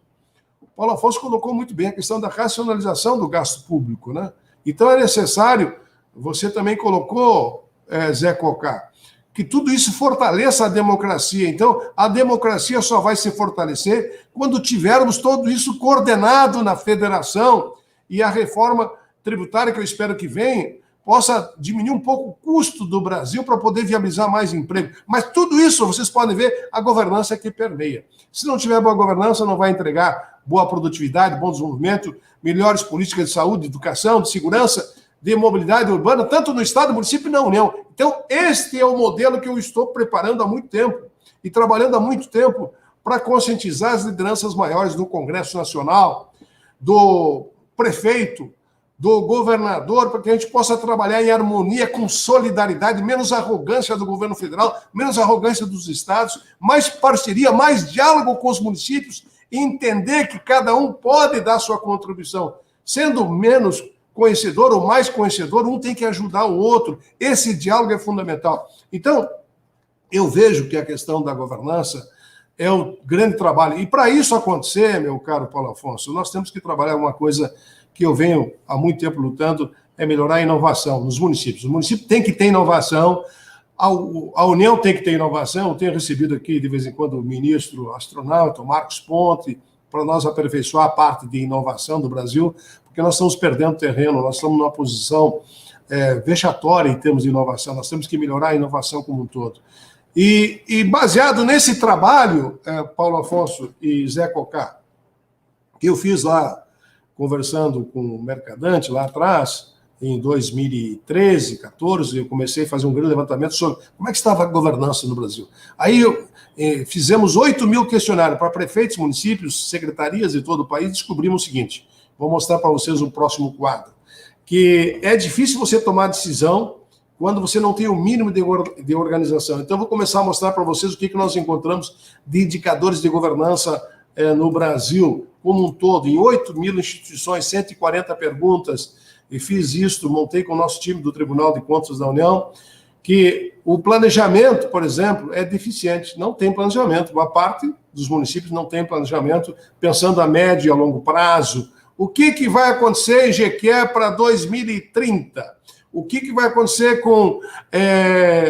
O Paulo Afonso colocou muito bem a questão da racionalização do gasto público, né? Então é necessário, você também colocou, Zé Cocá, que tudo isso fortaleça a democracia. Então, a democracia só vai se fortalecer quando tivermos tudo isso coordenado na federação e a reforma tributária, que eu espero que venha, possa diminuir um pouco o custo do Brasil para poder viabilizar mais emprego. Mas tudo isso, vocês podem ver, a governança que permeia. Se não tiver boa governança, não vai entregar boa produtividade, bom desenvolvimento, melhores políticas de saúde, de educação, de segurança, de mobilidade urbana, tanto no Estado, no município e na União. Então, este é o modelo que eu estou preparando há muito tempo e trabalhando há muito tempo para conscientizar as lideranças maiores do Congresso Nacional, do prefeito, do governador, para que a gente possa trabalhar em harmonia, com solidariedade, menos arrogância do governo federal, menos arrogância dos estados, mais parceria, mais diálogo com os municípios, e entender que cada um pode dar sua contribuição. Sendo menos conhecedor ou mais conhecedor, um tem que ajudar o outro. Esse diálogo é fundamental. Então, eu vejo que a questão da governança é um grande trabalho. E para isso acontecer, meu caro Paulo Afonso, nós temos que trabalhar uma coisa que eu venho há muito tempo lutando, é melhorar a inovação nos municípios. O município tem que ter inovação, a União tem que ter inovação. Eu tenho recebido aqui, de vez em quando, o ministro astronauta, o Marcos Ponte, para nós aperfeiçoar a parte de inovação do Brasil, porque nós estamos perdendo terreno, nós estamos numa posição vexatória em termos de inovação, nós temos que melhorar a inovação como um todo. E baseado nesse trabalho, Paulo Afonso e Zé Cocá, que eu fiz lá, conversando com o Mercadante lá atrás, em 2013, 2014, eu comecei a fazer um grande levantamento sobre como é que estava a governança no Brasil. Aí fizemos 8.000 questionários para prefeitos, municípios, secretarias de todo o país, e descobrimos o seguinte, vou mostrar para vocês no próximo quadro, que é difícil você tomar decisão quando você não tem o mínimo de organização. Então, eu vou começar a mostrar para vocês o que nós encontramos de indicadores de governança no Brasil como um todo, em 8.000 instituições, 140 perguntas, e fiz isso, montei com o nosso time do Tribunal de Contas da União, que o planejamento, por exemplo, é deficiente, não tem planejamento, uma parte dos municípios não tem planejamento, pensando a médio e a longo prazo. O que vai acontecer em Jequié para 2030? O que vai acontecer com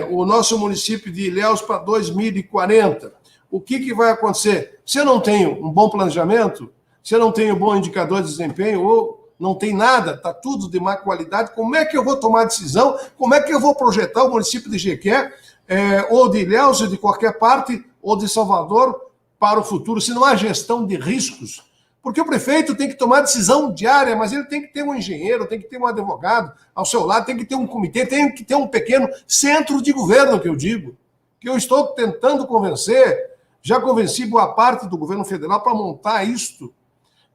o nosso município de Ilhéus para 2040? O que vai acontecer? Se eu não tenho um bom planejamento, se eu não tenho um bom indicador de desempenho, ou não tem nada, está tudo de má qualidade, como é que eu vou tomar decisão? Como é que eu vou projetar o município de Jequié, ou de Ilhéus, ou de qualquer parte, ou de Salvador, para o futuro, se não há gestão de riscos? Porque o prefeito tem que tomar decisão diária, mas ele tem que ter um engenheiro, tem que ter um advogado ao seu lado, tem que ter um comitê, tem que ter um pequeno centro de governo, que eu digo, que eu estou tentando convencer, já convenci boa parte do governo federal para montar isto.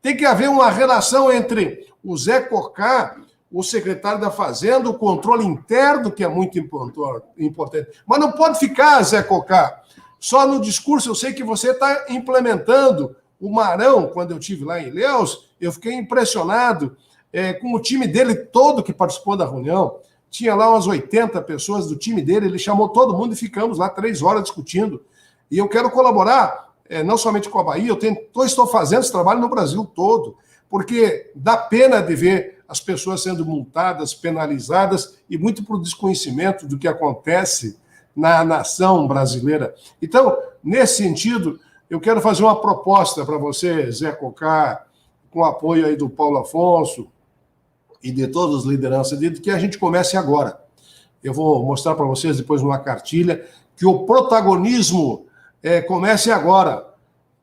Tem que haver uma relação entre o Zé Cocá, o secretário da Fazenda, o controle interno, que é muito importante. Mas não pode ficar, Zé Cocá, só no discurso. Eu sei que você está implementando o Marão. Quando eu estive lá em Ilhéus, eu fiquei impressionado com o time dele todo que participou da reunião. Tinha lá umas 80 pessoas do time dele, ele chamou todo mundo e ficamos lá 3 horas discutindo. E eu quero colaborar, não somente com a Bahia, estou fazendo esse trabalho no Brasil todo, porque dá pena de ver as pessoas sendo multadas, penalizadas, e muito por desconhecimento do que acontece na nação brasileira. Então, nesse sentido, eu quero fazer uma proposta para você, Zé Cocá, com o apoio aí do Paulo Afonso e de todas as lideranças, de que a gente comece agora. Eu vou mostrar para vocês depois numa cartilha que o protagonismo comece agora.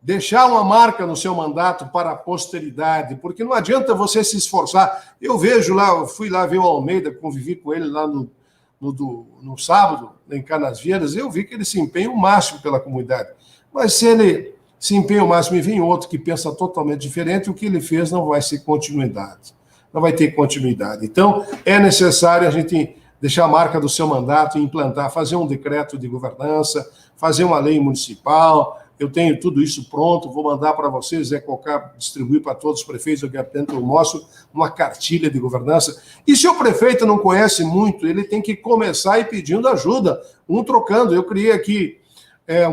Deixar uma marca no seu mandato para a posteridade, porque não adianta você se esforçar. Eu vejo lá, eu fui lá ver o Almeida, convivi com ele lá no sábado, em Canasvieiras, eu vi que ele se empenha o máximo pela comunidade. Mas se ele se empenha o máximo e vem outro que pensa totalmente diferente, o que ele fez não vai ser continuidade. Não vai ter continuidade. Então, é necessário a gente deixar a marca do seu mandato e implantar, fazer um decreto de governança, fazer uma lei municipal. Eu tenho tudo isso pronto, vou mandar para vocês, colocar, distribuir para todos os prefeitos, aqui dentro eu mostro uma cartilha de governança. E se o prefeito não conhece muito, ele tem que começar e pedindo ajuda, um trocando. Eu criei aqui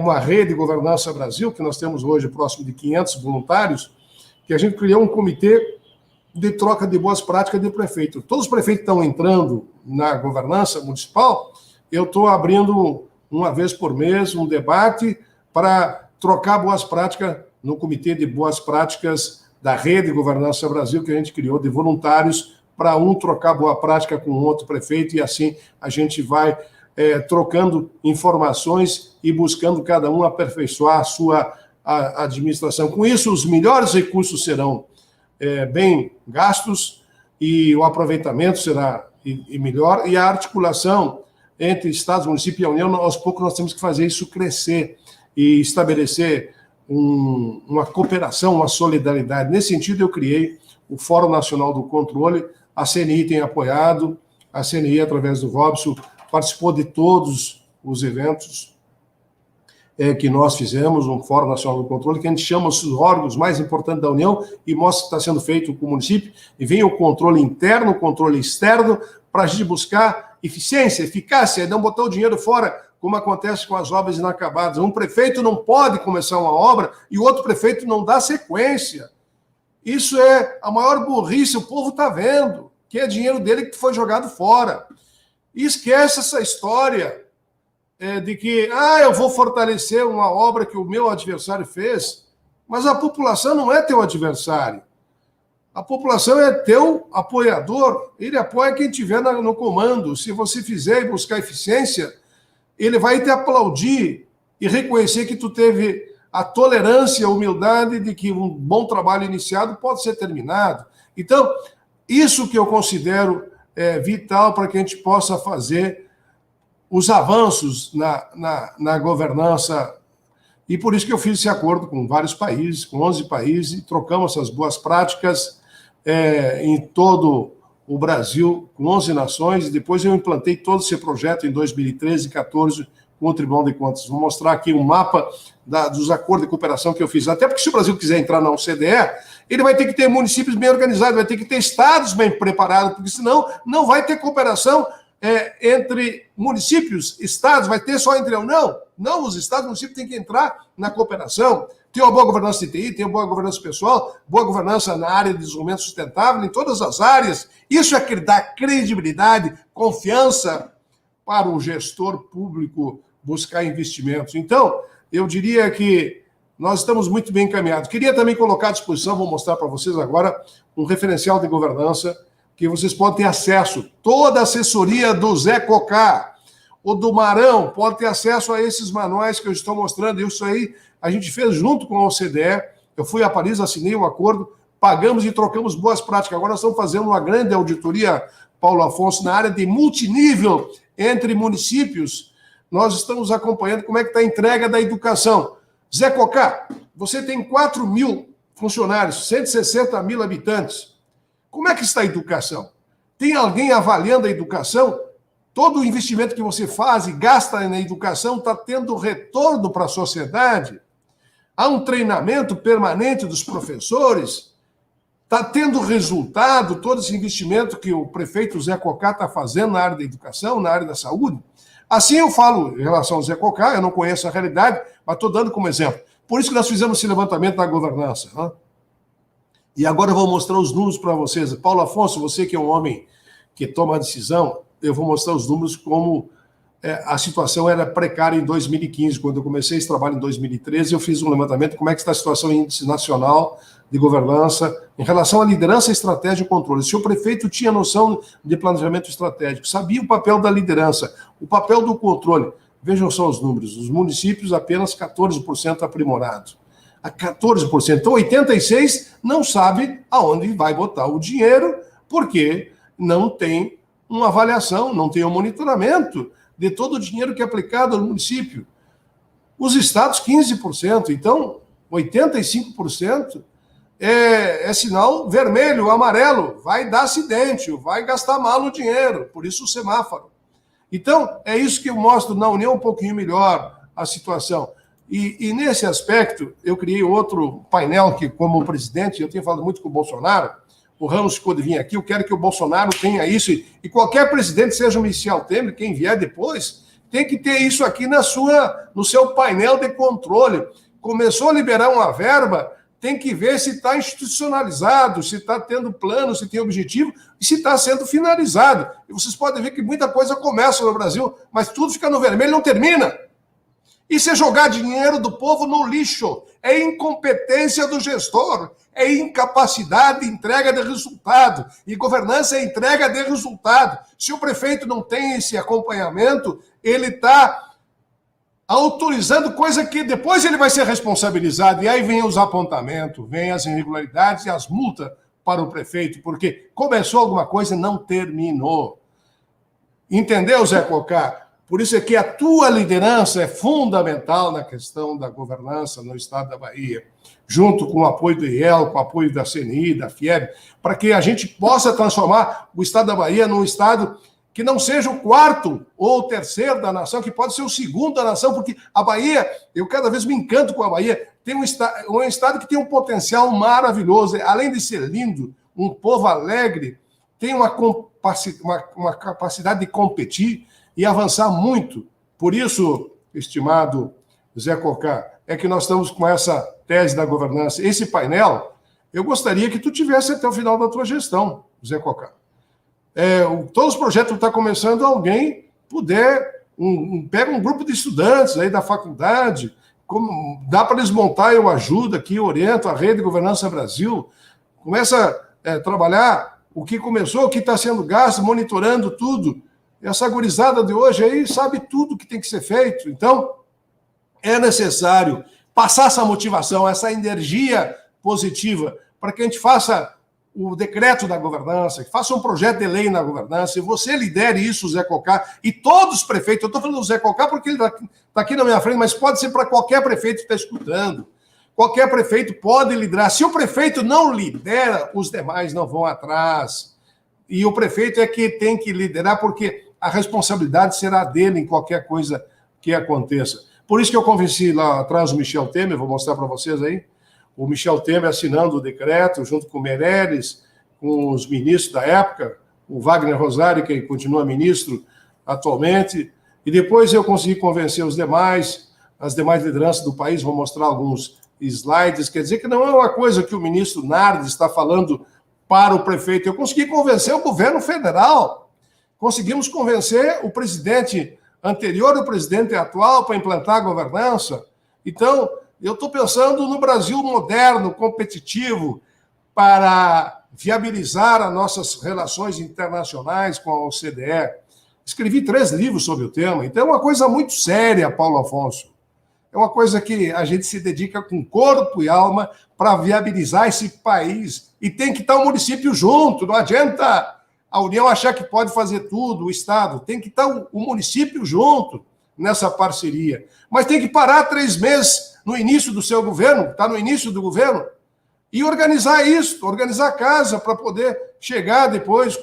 uma rede de governança Brasil, que nós temos hoje próximo de 500 voluntários, que a gente criou um comitê de troca de boas práticas de prefeito. Todos os prefeitos estão entrando na governança municipal, eu estou abrindo uma vez por mês um debate para trocar boas práticas no Comitê de Boas Práticas da Rede Governança Brasil, que a gente criou de voluntários, para um trocar boa prática com outro prefeito, e assim a gente vai trocando informações e buscando cada um aperfeiçoar a sua administração. Com isso, os melhores recursos serão bem gastos e o aproveitamento será melhor, e a articulação entre Estados, município e a União, aos poucos nós temos que fazer isso crescer e estabelecer uma cooperação, uma solidariedade. Nesse sentido, eu criei o Fórum Nacional do Controle, a CNI tem apoiado, a CNI, através do Robson, participou de todos os eventos que nós fizemos, um Fórum Nacional do Controle, que a gente chama os órgãos mais importantes da União e mostra que está sendo feito com o município, e vem o controle interno, o controle externo, para a gente buscar eficiência, eficácia, e não botar o dinheiro fora, como acontece com as obras inacabadas. Um prefeito não pode começar uma obra e o outro prefeito não dá sequência. Isso é a maior burrice, o povo está vendo, que é dinheiro dele que foi jogado fora. E esquece essa história de que, eu vou fortalecer uma obra que o meu adversário fez, mas a população não é teu adversário. A população é teu apoiador, ele apoia quem estiver no comando. Se você fizer e buscar eficiência, ele vai te aplaudir e reconhecer que tu teve a tolerância, a humildade de que um bom trabalho iniciado pode ser terminado. Então, isso que eu considero vital para que a gente possa fazer os avanços na governança. E por isso que eu fiz esse acordo com vários países, com 11 países, e trocamos essas boas práticas em todo o Brasil, com 11 nações, e depois eu implantei todo esse projeto em 2013 e 2014 com o Tribunal de Contas. Vou mostrar aqui um mapa dos acordos de cooperação que eu fiz. Até porque se o Brasil quiser entrar na OCDE, ele vai ter que ter municípios bem organizados, vai ter que ter estados bem preparados, porque senão não vai ter cooperação entre municípios, estados, vai ter só entre a União. Não, os estados e municípios têm que entrar na cooperação. Tem uma boa governança de TI, tem uma boa governança pessoal, boa governança na área de desenvolvimento sustentável, em todas as áreas. Isso é que dá credibilidade, confiança para o gestor público buscar investimentos. Então, eu diria que nós estamos muito bem encaminhados. Queria também colocar à disposição, vou mostrar para vocês agora, um referencial de governança que vocês podem ter acesso. Toda a assessoria do Zé Cocá, o do Marão, pode ter acesso a esses manuais que eu estou mostrando. Isso aí a gente fez junto com a OCDE. Eu fui a Paris, assinei um acordo, pagamos e trocamos boas práticas. Agora nós estamos fazendo uma grande auditoria, Paulo Afonso, na área de multinível entre municípios. Nós estamos acompanhando como é que está a entrega da educação. Zé Cocá, você tem 4 mil funcionários, 160 mil habitantes. Como é que está a educação? Tem alguém avaliando a educação? Todo o investimento que você faz e gasta na educação está tendo retorno para a sociedade? Há um treinamento permanente dos professores? Está tendo resultado todo esse investimento que o prefeito Zé Cocá está fazendo na área da educação, na área da saúde? Assim eu falo em relação ao Zé Cocá, eu não conheço a realidade, mas estou dando como exemplo. Por isso que nós fizemos esse levantamento da governança. Né? E agora eu vou mostrar os números para vocês. Paulo Afonso, você que é um homem que toma a decisão, eu vou mostrar os números como a situação era precária em 2015. Quando eu comecei esse trabalho em 2013, eu fiz um levantamento como é que está a situação em índice nacional de governança em relação à liderança, estratégia e controle. Se o prefeito tinha noção de planejamento estratégico, sabia o papel da liderança, o papel do controle. Vejam só os números. Os municípios apenas 14% aprimorados. A 14%. Então, 86% não sabe aonde vai botar o dinheiro, porque não tem uma avaliação, não tem um monitoramento de todo o dinheiro que é aplicado no município. Os estados, 15%. Então, 85% é sinal vermelho, amarelo, vai dar acidente, vai gastar mal o dinheiro, por isso o semáforo. Então, é isso que eu mostro na União um pouquinho melhor a situação. E nesse aspecto, eu criei outro painel que, como presidente, eu tenho falado muito com o Bolsonaro, o Ramos ficou de vir aqui, eu quero que o Bolsonaro tenha isso, e qualquer presidente, seja o Michel Temer, quem vier depois, tem que ter isso aqui no seu painel de controle. Começou a liberar uma verba, tem que ver se está institucionalizado, se está tendo plano, se tem objetivo e se está sendo finalizado. E vocês podem ver que muita coisa começa no Brasil, mas tudo fica no vermelho e não termina. Isso é jogar dinheiro do povo no lixo. É incompetência do gestor, é incapacidade de entrega de resultado. E governança é entrega de resultado. Se o prefeito não tem esse acompanhamento, ele está autorizando coisa que depois ele vai ser responsabilizado. E aí vem os apontamentos, vem as irregularidades e as multas para o prefeito, porque começou alguma coisa e não terminou. Entendeu, Zé Cocá? Por isso é que a tua liderança é fundamental na questão da governança no estado da Bahia, junto com o apoio do IEL, com o apoio da CNI, da FIEB, para que a gente possa transformar o estado da Bahia num estado que não seja o quarto ou o terceiro da nação, que pode ser o segundo da nação, porque a Bahia, eu cada vez me encanto com a Bahia, tem um estado que tem um potencial maravilhoso, além de ser lindo, um povo alegre, tem uma capacidade de competir e avançar muito. Por isso, estimado Zé Cocá, é que nós estamos com essa tese da governança. Esse painel, eu gostaria que tu tivesse até o final da tua gestão, Zé Cocá. Todos os projetos que está começando, alguém puder, pega um grupo de estudantes aí da faculdade, dá para eles montar, eu ajudo aqui, oriento a Rede Governança Brasil, começa a trabalhar o que começou, o que está sendo gasto, monitorando tudo. Essa gurizada de hoje aí sabe tudo que tem que ser feito. Então, é necessário passar essa motivação, essa energia positiva, para que a gente faça o decreto da governança, que faça um projeto de lei na governança, e você lidere isso, Zé Cocá, e todos os prefeitos. Eu estou falando do Zé Cocá porque ele está aqui na minha frente, mas pode ser para qualquer prefeito que está escutando. Qualquer prefeito pode liderar. Se o prefeito não lidera, os demais não vão atrás. E o prefeito é que tem que liderar, porque a responsabilidade será dele em qualquer coisa que aconteça. Por isso que eu convenci lá atrás o Michel Temer, vou mostrar para vocês aí, o Michel Temer assinando o decreto, junto com o Meirelles, com os ministros da época, o Wagner Rosário, que continua ministro atualmente, e depois eu consegui convencer as demais lideranças do país, vou mostrar alguns slides, quer dizer que não é uma coisa que o ministro Nardes está falando para o prefeito, eu consegui convencer o governo federal, conseguimos convencer o presidente anterior e o presidente atual para implantar a governança. Então, eu estou pensando no Brasil moderno, competitivo, para viabilizar as nossas relações internacionais com a OCDE. Escrevi 3 livros sobre o tema, então é uma coisa muito séria, Paulo Afonso. É uma coisa que a gente se dedica com corpo e alma para viabilizar esse país. E tem que estar o município junto, não adianta a União achar que pode fazer tudo, o Estado. Tem que estar o município junto nessa parceria. Mas tem que parar 3 meses no início do seu governo, está no início do governo, e organizar isso, organizar a casa para poder chegar depois,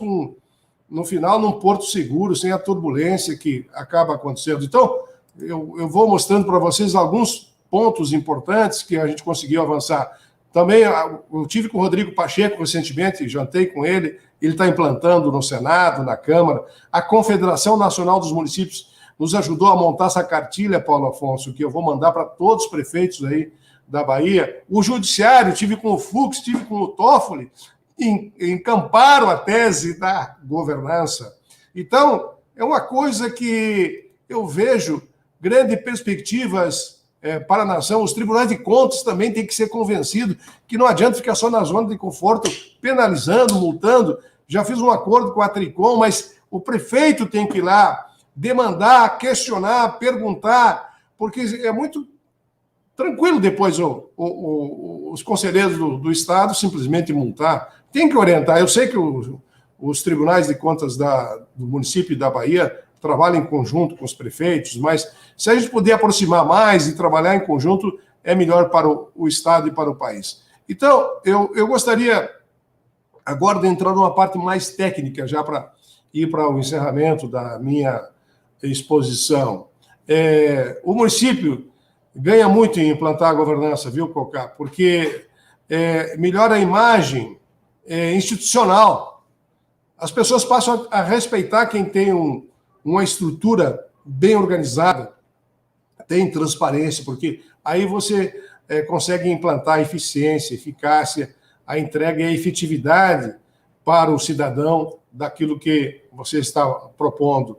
no final, num porto seguro, sem a turbulência que acaba acontecendo. Então, eu vou mostrando para vocês alguns pontos importantes que a gente conseguiu avançar. Também eu tive com o Rodrigo Pacheco recentemente, jantei com ele está implantando no Senado, na Câmara. A Confederação Nacional dos Municípios nos ajudou a montar essa cartilha, Paulo Afonso, que eu vou mandar para todos os prefeitos aí da Bahia. O Judiciário, tive com o Fux, tive com o Toffoli, encamparam a tese da governança. Então, é uma coisa que eu vejo grandes perspectivas para a nação. Os tribunais de contas também têm que ser convencidos que não adianta ficar só na zona de conforto, penalizando, multando. Já fiz um acordo com a Tricom, mas o prefeito tem que ir lá demandar, questionar, perguntar, porque é muito tranquilo depois os conselheiros do Estado simplesmente multar. Tem que orientar. Eu sei que os tribunais de contas do município da Bahia trabalham em conjunto com os prefeitos, mas se a gente puder aproximar mais e trabalhar em conjunto, é melhor para o Estado e para o país. Então, eu gostaria agora de entrar numa parte mais técnica, já para ir para o encerramento da minha exposição. O município ganha muito em implantar a governança, viu, Cocá? Porque melhora a imagem institucional. As pessoas passam a respeitar quem tem uma estrutura bem organizada, tem transparência, porque aí você consegue implantar eficiência, eficácia, a entrega e a efetividade para o cidadão daquilo que você está propondo.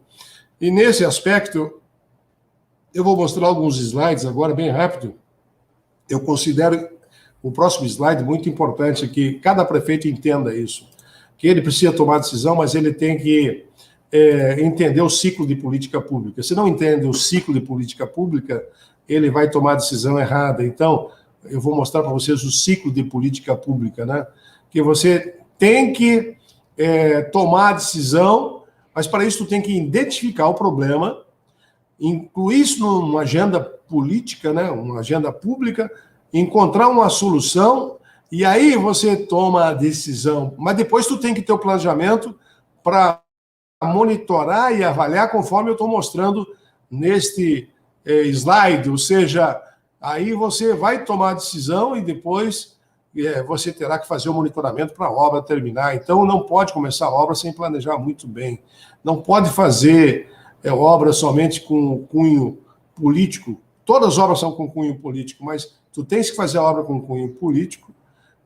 E nesse aspecto, eu vou mostrar alguns slides agora, bem rápido. Eu considero o próximo slide muito importante, que cada prefeito entenda isso, que ele precisa tomar decisão, mas ele tem que entender o ciclo de política pública. Se não entende o ciclo de política pública, ele vai tomar a decisão errada. Então, eu vou mostrar para vocês o ciclo de política pública, né? Que você tem que tomar a decisão, mas para isso tu tem que identificar o problema, incluir isso numa agenda política, né? Uma agenda pública, encontrar uma solução, e aí você toma a decisão. Mas depois tu tem que ter o planejamento para monitorar e avaliar conforme eu estou mostrando neste slide, ou seja, aí você vai tomar a decisão e depois você terá que fazer o monitoramento para a obra terminar. Então, não pode começar a obra sem planejar muito bem. Não pode fazer obra somente com cunho político. Todas as obras são com cunho político, mas tu tens que fazer a obra com cunho político,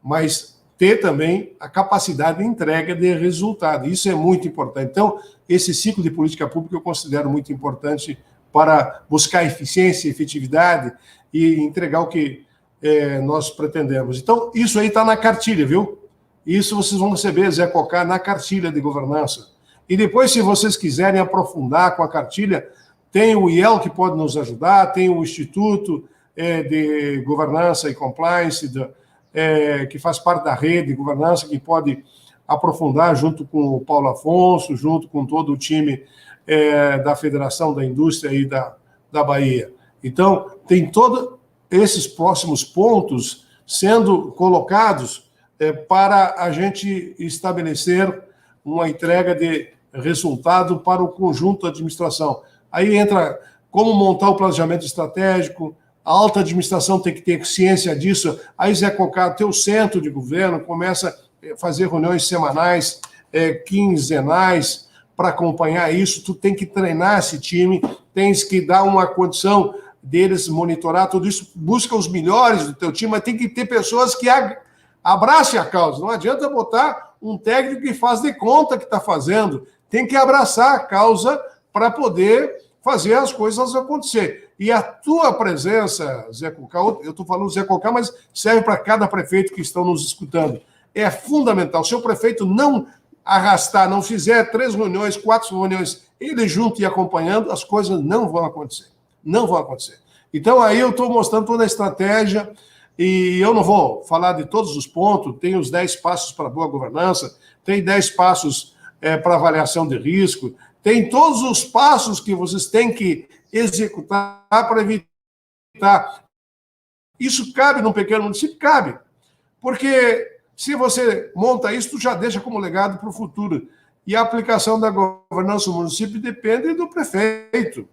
mas ter também a capacidade de entrega de resultado. Isso é muito importante. Então, esse ciclo de política pública eu considero muito importante para buscar eficiência, efetividade e entregar o que nós pretendemos. Então, isso aí está na cartilha, viu? Isso vocês vão receber, Zé Cocá, na cartilha de governança. E depois, se vocês quiserem aprofundar com a cartilha, tem o IEL que pode nos ajudar, tem o Instituto de Governança e Compliance, que faz parte da rede de governança, que pode aprofundar junto com o Paulo Afonso, junto com todo o time da Federação da Indústria e da Bahia. Então, tem todos esses próximos pontos sendo colocados para a gente estabelecer uma entrega de resultado para o conjunto da administração. Aí entra como montar o planejamento estratégico, a alta administração tem que ter ciência disso. Aí, Zé Cocá, teu centro de governo começa a fazer reuniões semanais, quinzenais, para acompanhar isso. Tu tem que treinar esse time, tens que dar uma condição deles monitorar tudo isso, busca os melhores do teu time, mas tem que ter pessoas que abracem a causa. Não adianta botar um técnico que faz de conta que está fazendo. Tem que abraçar a causa para poder fazer as coisas acontecer. E a tua presença, Zé Cocá, eu estou falando Zé Cocá, mas serve para cada prefeito que estão nos escutando. É fundamental. Se o prefeito não arrastar, não fizer 3 reuniões, 4 reuniões, ele junto e acompanhando, as coisas não vão acontecer. Não vão acontecer. Então, aí eu estou mostrando toda a estratégia, e eu não vou falar de todos os pontos, tem os 10 passos para boa governança, tem 10 passos para avaliação de risco, tem todos os passos que vocês têm que executar para evitar. Isso cabe num pequeno município? Cabe. Porque se você monta isso, tu já deixa como legado para o futuro. E a aplicação da governança do município depende do prefeito.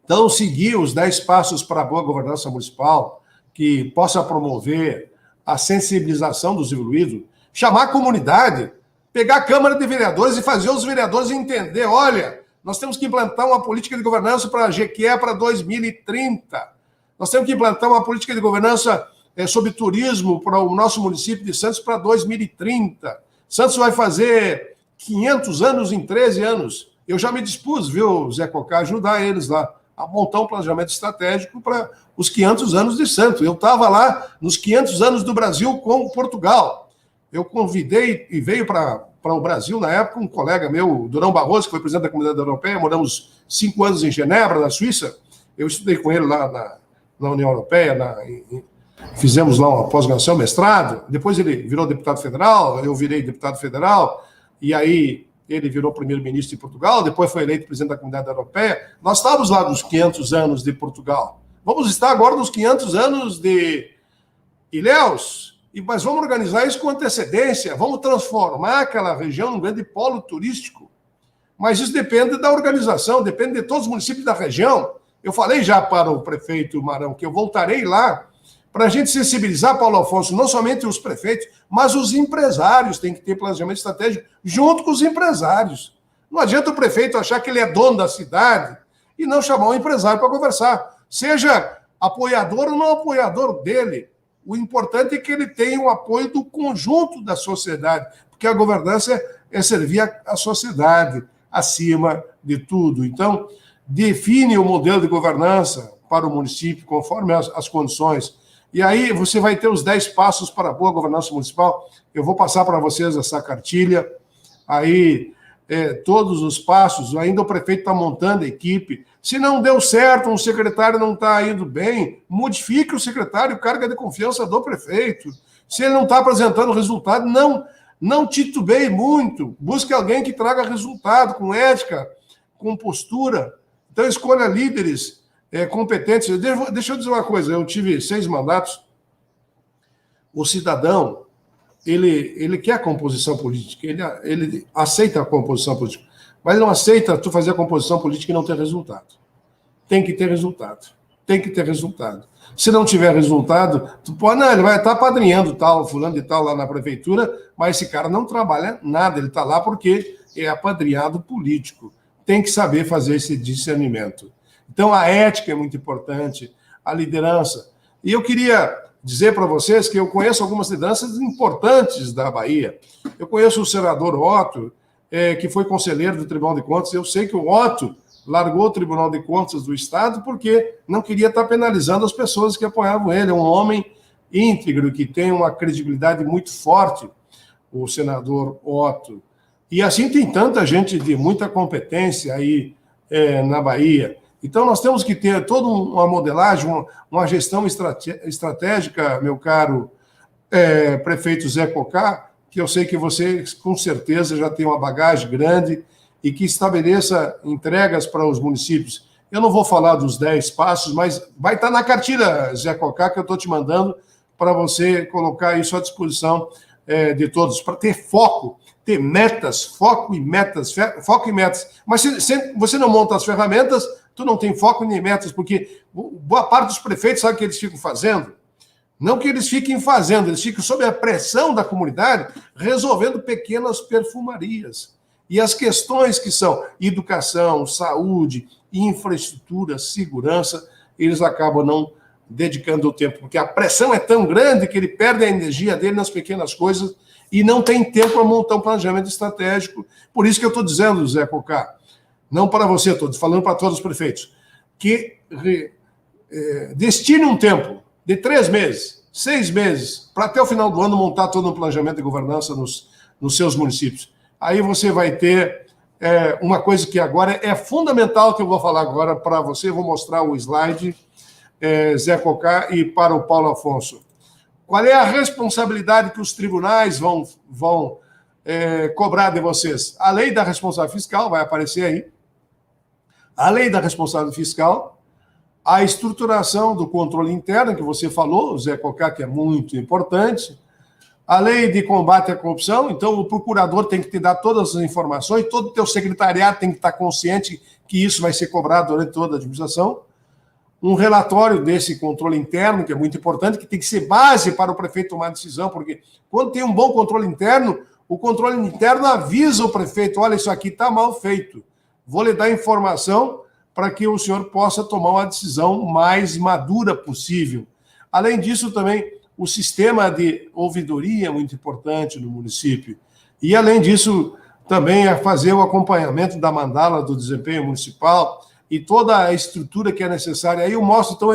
Então, seguir os 10 passos para a boa governança municipal, que possa promover a sensibilização dos envolvidos, chamar a comunidade, pegar a Câmara de Vereadores e fazer os vereadores entender, olha, nós temos que implantar uma política de governança para a Jequié para 2030. Nós temos que implantar uma política de governança sobre turismo para o nosso município de Santos para 2030. Santos vai fazer 500 anos em 13 anos. Eu já me dispus, viu, Zé Cocá, ajudar eles lá. a montar um planejamento estratégico para os 500 anos de santo. Eu estava lá nos 500 anos do Brasil com Portugal. Eu convidei e veio para o Brasil, na época, um colega meu, Durão Barroso, que foi presidente da Comunidade Europeia, moramos 5 anos em Genebra, na Suíça. Eu estudei com ele lá na União Europeia, fizemos lá uma pós-graduação, mestrado. Depois ele virou deputado federal, eu virei deputado federal, e aí ele virou primeiro-ministro de Portugal, depois foi eleito presidente da Comunidade Europeia. Nós estávamos lá nos 500 anos de Portugal. Vamos estar agora nos 500 anos de Ilhéus, mas vamos organizar isso com antecedência, vamos transformar aquela região num grande polo turístico. Mas isso depende da organização, depende de todos os municípios da região. Eu falei já para o prefeito Marão que eu voltarei lá para a gente sensibilizar, Paulo Afonso, não somente os prefeitos, mas os empresários têm que ter planejamento estratégico junto com os empresários. Não adianta o prefeito achar que ele é dono da cidade e não chamar o empresário para conversar. Seja apoiador ou não apoiador dele. O importante é que ele tenha o apoio do conjunto da sociedade, porque a governança é servir a sociedade acima de tudo. Então, define o modelo de governança para o município conforme as condições. E aí você vai ter os 10 passos para a boa governança municipal. Eu vou passar para vocês essa cartilha. Aí, todos os passos, ainda o prefeito está montando a equipe. Se não deu certo, um secretário não está indo bem, modifique o secretário, carga de confiança do prefeito. Se ele não está apresentando resultado, não titubeie muito. Busque alguém que traga resultado, com ética, com postura. Então, escolha líderes competentes. Deixa eu dizer uma coisa, eu tive 6 mandatos. O cidadão, ele quer a composição política, ele aceita a composição política, mas não aceita tu fazer a composição política e não ter resultado. Tem que ter resultado. Tem que ter resultado. Se não tiver resultado, ele vai estar apadrinhando tal, fulano de tal lá na prefeitura, mas esse cara não trabalha nada, ele está lá porque é apadrinhado político. Tem que saber fazer esse discernimento. Então, a ética é muito importante, a liderança. E eu queria dizer para vocês que eu conheço algumas lideranças importantes da Bahia. Eu conheço o senador Otto, que foi conselheiro do Tribunal de Contas. Eu sei que o Otto largou o Tribunal de Contas do Estado porque não queria estar penalizando as pessoas que apoiavam ele. É um homem íntegro, que tem uma credibilidade muito forte, o senador Otto. E assim tem tanta gente de muita competência aí na Bahia. Então, nós temos que ter toda uma modelagem, uma gestão estratégica, meu caro prefeito Zé Cocá, que eu sei que você, com certeza, já tem uma bagagem grande e que estabeleça entregas para os municípios. Eu não vou falar dos 10 passos, mas vai estar na cartilha, Zé Cocá, que eu estou te mandando para você colocar isso à disposição de todos, para ter foco, ter metas, foco e metas. Mas se você não monta as ferramentas, tu não tem foco nem metas, porque boa parte dos prefeitos sabe o que eles ficam fazendo? Não que eles fiquem fazendo, eles ficam sob a pressão da comunidade, resolvendo pequenas perfumarias. E as questões que são educação, saúde, infraestrutura, segurança, eles acabam não dedicando o tempo, porque a pressão é tão grande que ele perde a energia dele nas pequenas coisas e não tem tempo para montar um planejamento estratégico. Por isso que eu estou dizendo, Zé Cocá, não para você, estou falando para todos os prefeitos, que destine um tempo de 3 meses, 6 meses, para até o final do ano montar todo um planejamento de governança nos seus municípios. Aí você vai ter uma coisa que agora é fundamental, que eu vou falar agora para você, vou mostrar o slide, Zé Cocá, e para o Paulo Afonso. Qual é a responsabilidade que os tribunais vão cobrar de vocês? A lei da responsabilidade fiscal vai aparecer aí. A lei da responsabilidade fiscal, a estruturação do controle interno, que você falou, Zé Cocá, que é muito importante, a lei de combate à corrupção, então o procurador tem que te dar todas as informações, todo o teu secretariado tem que estar consciente que isso vai ser cobrado durante toda a administração, um relatório desse controle interno, que é muito importante, que tem que ser base para o prefeito tomar decisão, porque quando tem um bom controle interno, o controle interno avisa o prefeito, olha, isso aqui está mal feito, vou lhe dar informação para que o senhor possa tomar uma decisão mais madura possível. Além disso, também, o sistema de ouvidoria é muito importante no município. E, além disso, também é fazer o acompanhamento da mandala do desempenho municipal e toda a estrutura que é necessária. Aí eu mostro, então,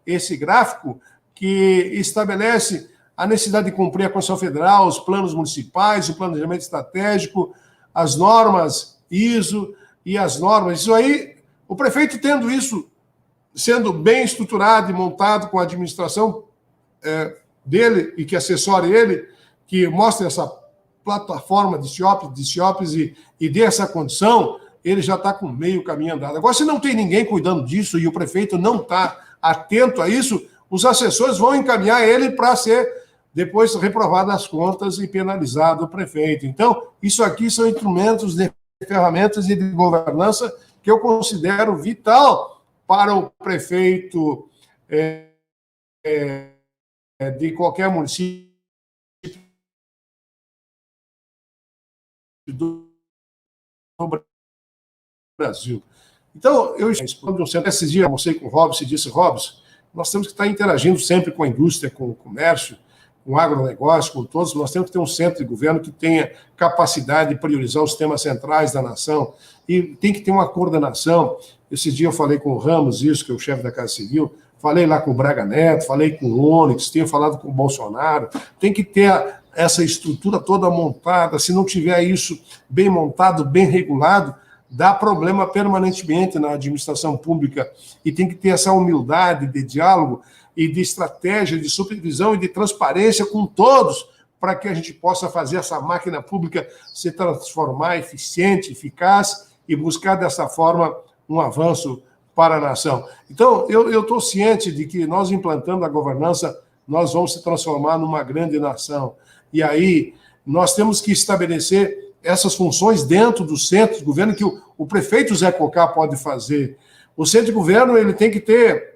esse gráfico que estabelece a necessidade de cumprir a Constituição Federal, os planos municipais, o planejamento estratégico, as normas ISO e as normas. Isso aí, o prefeito tendo isso, sendo bem estruturado e montado com a administração dele e que assessore ele, que mostre essa plataforma de CIOPS e dê essa condição, ele já está com meio caminho andado. Agora, se não tem ninguém cuidando disso e o prefeito não está atento a isso, os assessores vão encaminhar ele para ser depois reprovado as contas e penalizado o prefeito. Então, isso aqui são instrumentos de ferramentas e de governança que eu considero vital para o prefeito de qualquer município do Brasil. Então, eu respondo esses dias, almocei com o Robson e disse, Robson, nós temos que estar interagindo sempre com a indústria, com o comércio, com o agronegócio, com todos, nós temos que ter um centro de governo que tenha capacidade de priorizar os temas centrais da nação e tem que ter uma coordenação. Esse dia eu falei com o Ramos, isso, que é o chefe da Casa Civil, falei lá com o Braga Neto, falei com o Onyx, tenho falado com o Bolsonaro, tem que ter essa estrutura toda montada, se não tiver isso bem montado, bem regulado, dá problema permanentemente na administração pública e tem que ter essa humildade de diálogo e de estratégia, de supervisão e de transparência com todos, para que a gente possa fazer essa máquina pública se transformar eficiente, eficaz e buscar dessa forma um avanço para a nação. Então, eu estou ciente de que nós implantando a governança, nós vamos se transformar numa grande nação. E aí, nós temos que estabelecer essas funções dentro do centro de governo que o prefeito Zé Cocá pode fazer. O centro de governo ele tem que ter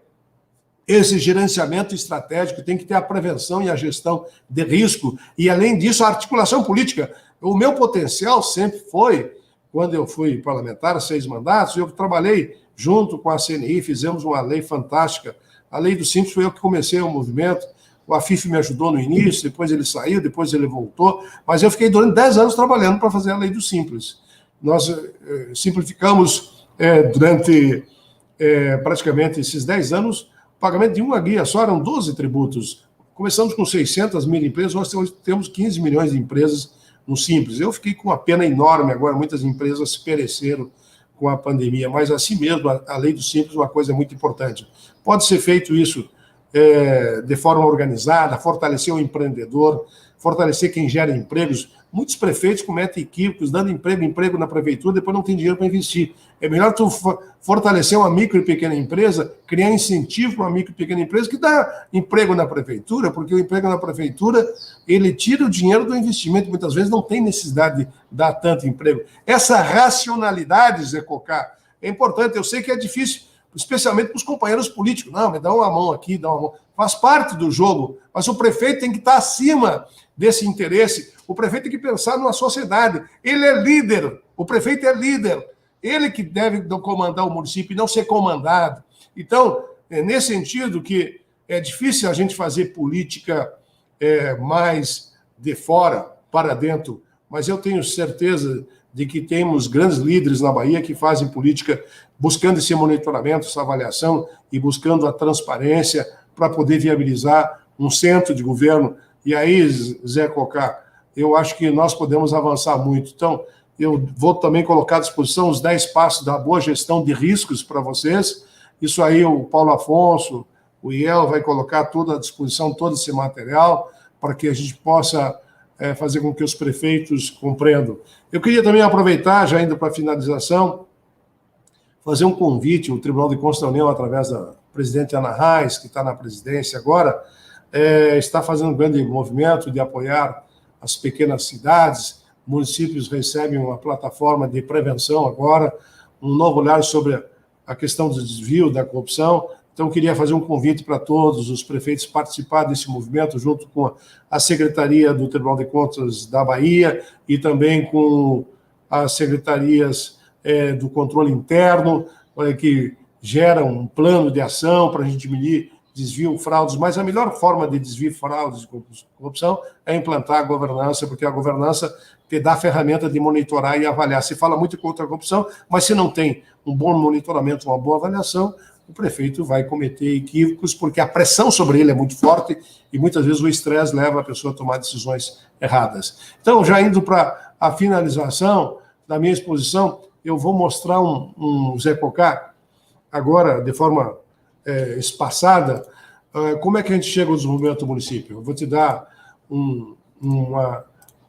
esse gerenciamento estratégico, tem que ter a prevenção e a gestão de risco, e, além disso, a articulação política. O meu potencial sempre foi, quando eu fui parlamentar, 6 mandatos, eu trabalhei junto com a CNI, fizemos uma lei fantástica. A lei do Simples foi eu que comecei o movimento, o Afif me ajudou no início, depois ele saiu, depois ele voltou, mas eu fiquei durante 10 anos trabalhando para fazer a lei do Simples. Nós simplificamos durante praticamente esses 10 anos o pagamento de uma guia só, eram 12 tributos. Começamos com 600 mil empresas, nós hoje temos 15 milhões de empresas no Simples. Eu fiquei com uma pena enorme agora, muitas empresas pereceram com a pandemia, mas assim mesmo, a lei do Simples é uma coisa muito importante. Pode ser feito isso de forma organizada, fortalecer o empreendedor, fortalecer quem gera empregos. Muitos prefeitos cometem equívocos, dando emprego na prefeitura, depois não tem dinheiro para investir. É melhor tu fortalecer uma micro e pequena empresa, criar incentivo para uma micro e pequena empresa que dá emprego na prefeitura, porque o emprego na prefeitura, ele tira o dinheiro do investimento, muitas vezes não tem necessidade de dar tanto emprego. Essa racionalidade, Zé Cocá, é importante. Eu sei que é difícil, especialmente para os companheiros políticos. Não, me dá uma mão aqui, dá uma mão. Faz parte do jogo, mas o prefeito tem que estar acima desse interesse. O prefeito tem que pensar numa sociedade. Ele é líder, o prefeito é líder. Ele que deve comandar o município e não ser comandado. Então, é nesse sentido que é difícil a gente fazer política mais de fora para dentro, mas eu tenho certeza de que temos grandes líderes na Bahia que fazem política buscando esse monitoramento, essa avaliação e buscando a transparência para poder viabilizar um centro de governo. E aí, Zé Cocá, eu acho que nós podemos avançar muito. Então, eu vou também colocar à disposição os 10 passos da boa gestão de riscos para vocês. Isso aí o Paulo Afonso, o IEL vai colocar toda à disposição, todo esse material, para que a gente possa fazer com que os prefeitos compreendam. Eu queria também aproveitar, já indo para a finalização, fazer um convite, o Tribunal de Contas da União, através da presidente Ana Reis, que está na presidência agora, está fazendo um grande movimento de apoiar as pequenas cidades. Municípios recebem uma plataforma de prevenção agora, um novo olhar sobre a questão do desvio, da corrupção. Então, eu queria fazer um convite para todos os prefeitos participar desse movimento, junto com a Secretaria do Tribunal de Contas da Bahia e também com as secretarias do controle interno, que geram um plano de ação para a gente desvio, fraudes, mas a melhor forma de desvio, fraudes e corrupção é implantar a governança, porque a governança te dá a ferramenta de monitorar e avaliar. Se fala muito contra a corrupção, mas se não tem um bom monitoramento, uma boa avaliação, o prefeito vai cometer equívocos, porque a pressão sobre ele é muito forte e muitas vezes o estresse leva a pessoa a tomar decisões erradas. Então, já indo para a finalização da minha exposição, eu vou mostrar um Zé Cocá, agora, de forma espaçada, como é que a gente chega ao desenvolvimento do município. Eu vou te dar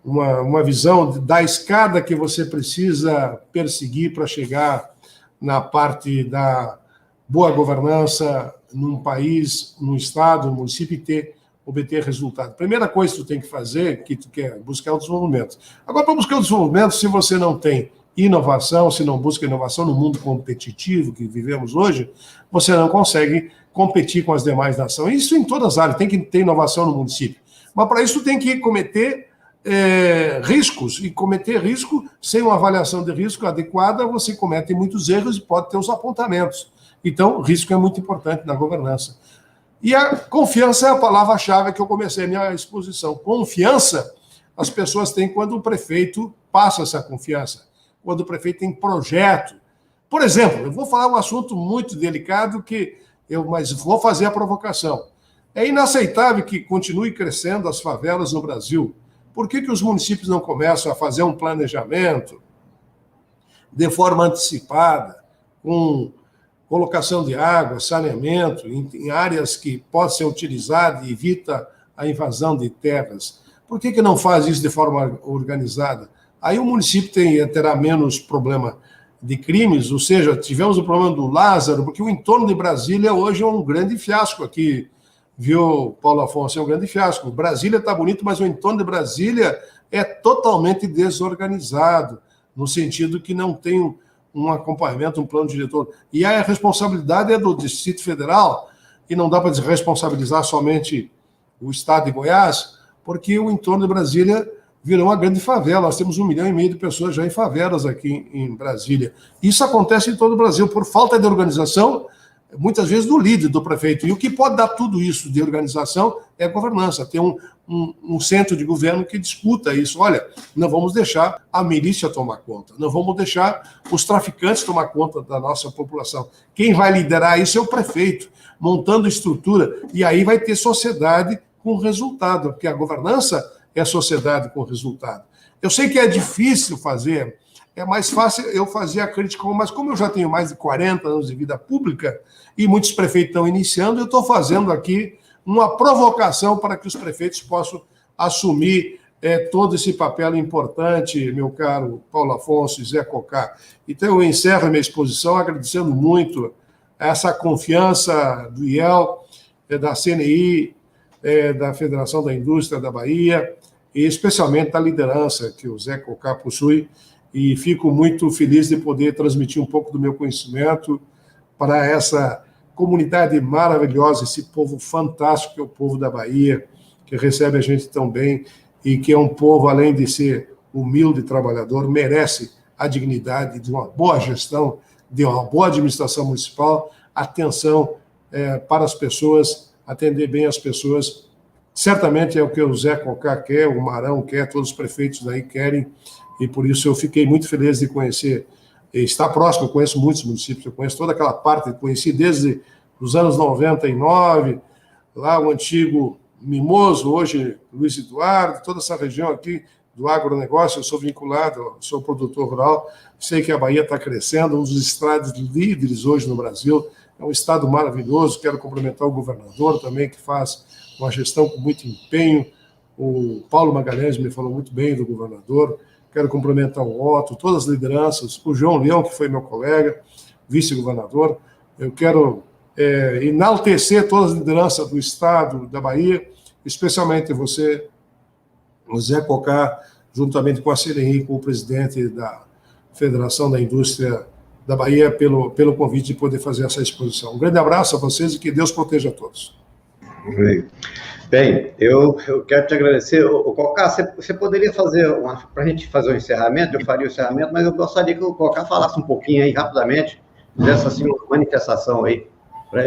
uma visão da escada que você precisa perseguir para chegar na parte da boa governança num país, num estado, num município e obter resultado. Primeira coisa que tu tem que fazer, que tu quer buscar o desenvolvimento. Agora, para buscar o desenvolvimento, se você não tem inovação, se não busca inovação no mundo competitivo que vivemos hoje, você não consegue competir com as demais nações. Isso em todas as áreas, tem que ter inovação no município. Mas para isso tem que cometer riscos, e cometer risco sem uma avaliação de risco adequada, você comete muitos erros e pode ter os apontamentos. Então, risco é muito importante na governança. E a confiança é a palavra-chave que eu comecei a minha exposição. Confiança as pessoas têm quando o prefeito passa essa confiança, quando o prefeito tem projeto. Por exemplo, eu vou falar um assunto muito delicado, mas vou fazer a provocação. É inaceitável que continue crescendo as favelas no Brasil. Por que os municípios não começam a fazer um planejamento de forma antecipada, com colocação de água, saneamento, em áreas que possam ser utilizadas e evita a invasão de terras? Por que não faz isso de forma organizada? Aí o município terá menos problema de crimes, ou seja, tivemos o problema do Lázaro, porque o entorno de Brasília hoje é um grande fiasco aqui, viu, Paulo Afonso? É um grande fiasco. Brasília está bonito, mas o entorno de Brasília é totalmente desorganizado, no sentido que não tem um acompanhamento, um plano diretor. E aí a responsabilidade é do Distrito Federal, e não dá para responsabilizar somente o Estado de Goiás, porque o entorno de Brasília virou uma grande favela. Nós temos 1,5 milhão de pessoas já em favelas aqui em Brasília. Isso acontece em todo o Brasil, por falta de organização, muitas vezes do líder, do prefeito. E o que pode dar tudo isso de organização é governança. Tem um centro de governo que disputa isso. Olha, não vamos deixar a milícia tomar conta, não vamos deixar os traficantes tomar conta da nossa população. Quem vai liderar isso é o prefeito, montando estrutura, e aí vai ter sociedade com resultado, porque a governança é a sociedade com resultado. Eu sei que é difícil fazer, é mais fácil eu fazer a crítica, mas como eu já tenho mais de 40 anos de vida pública e muitos prefeitos estão iniciando, eu estou fazendo aqui uma provocação para que os prefeitos possam assumir todo esse papel importante, meu caro Paulo Afonso e Zé Cocá. Então, eu encerro a minha exposição agradecendo muito essa confiança do IEL, da CNI, da Federação da Indústria da Bahia, e especialmente da liderança que o Zé Cocá possui, e fico muito feliz de poder transmitir um pouco do meu conhecimento para essa comunidade maravilhosa, esse povo fantástico que é o povo da Bahia, que recebe a gente tão bem, e que é um povo, além de ser humilde e trabalhador, merece a dignidade de uma boa gestão, de uma boa administração municipal, atenção para as pessoas, atender bem as pessoas. Certamente é o que o Zé Cocá quer, o Marão quer, todos os prefeitos daí querem, e por isso eu fiquei muito feliz de conhecer, estar próximo. Eu conheço muitos municípios, eu conheço toda aquela parte, conheci desde os anos 99, lá o antigo Mimoso, hoje Luiz Eduardo, toda essa região aqui do agronegócio. Eu sou vinculado, sou produtor rural, sei que a Bahia está crescendo, um dos estados líderes hoje no Brasil, é um estado maravilhoso. Quero cumprimentar o governador também, que faz uma gestão com muito empenho. O Paulo Magalhães me falou muito bem do governador. Quero cumprimentar o Otto, todas as lideranças, o João Leão, que foi meu colega, vice-governador. Eu quero enaltecer todas as lideranças do estado da Bahia, especialmente você, o Zé Cocá, juntamente com a CNI, com o presidente da Federação da Indústria da Bahia, pelo convite de poder fazer essa exposição. Um grande abraço a vocês e que Deus proteja a todos. Bem, eu quero te agradecer. Cocá, você poderia fazer, para a gente fazer o encerramento, eu faria o encerramento, mas eu gostaria que o Cocá falasse um pouquinho aí, rapidamente, fizesse assim, uma manifestação aí,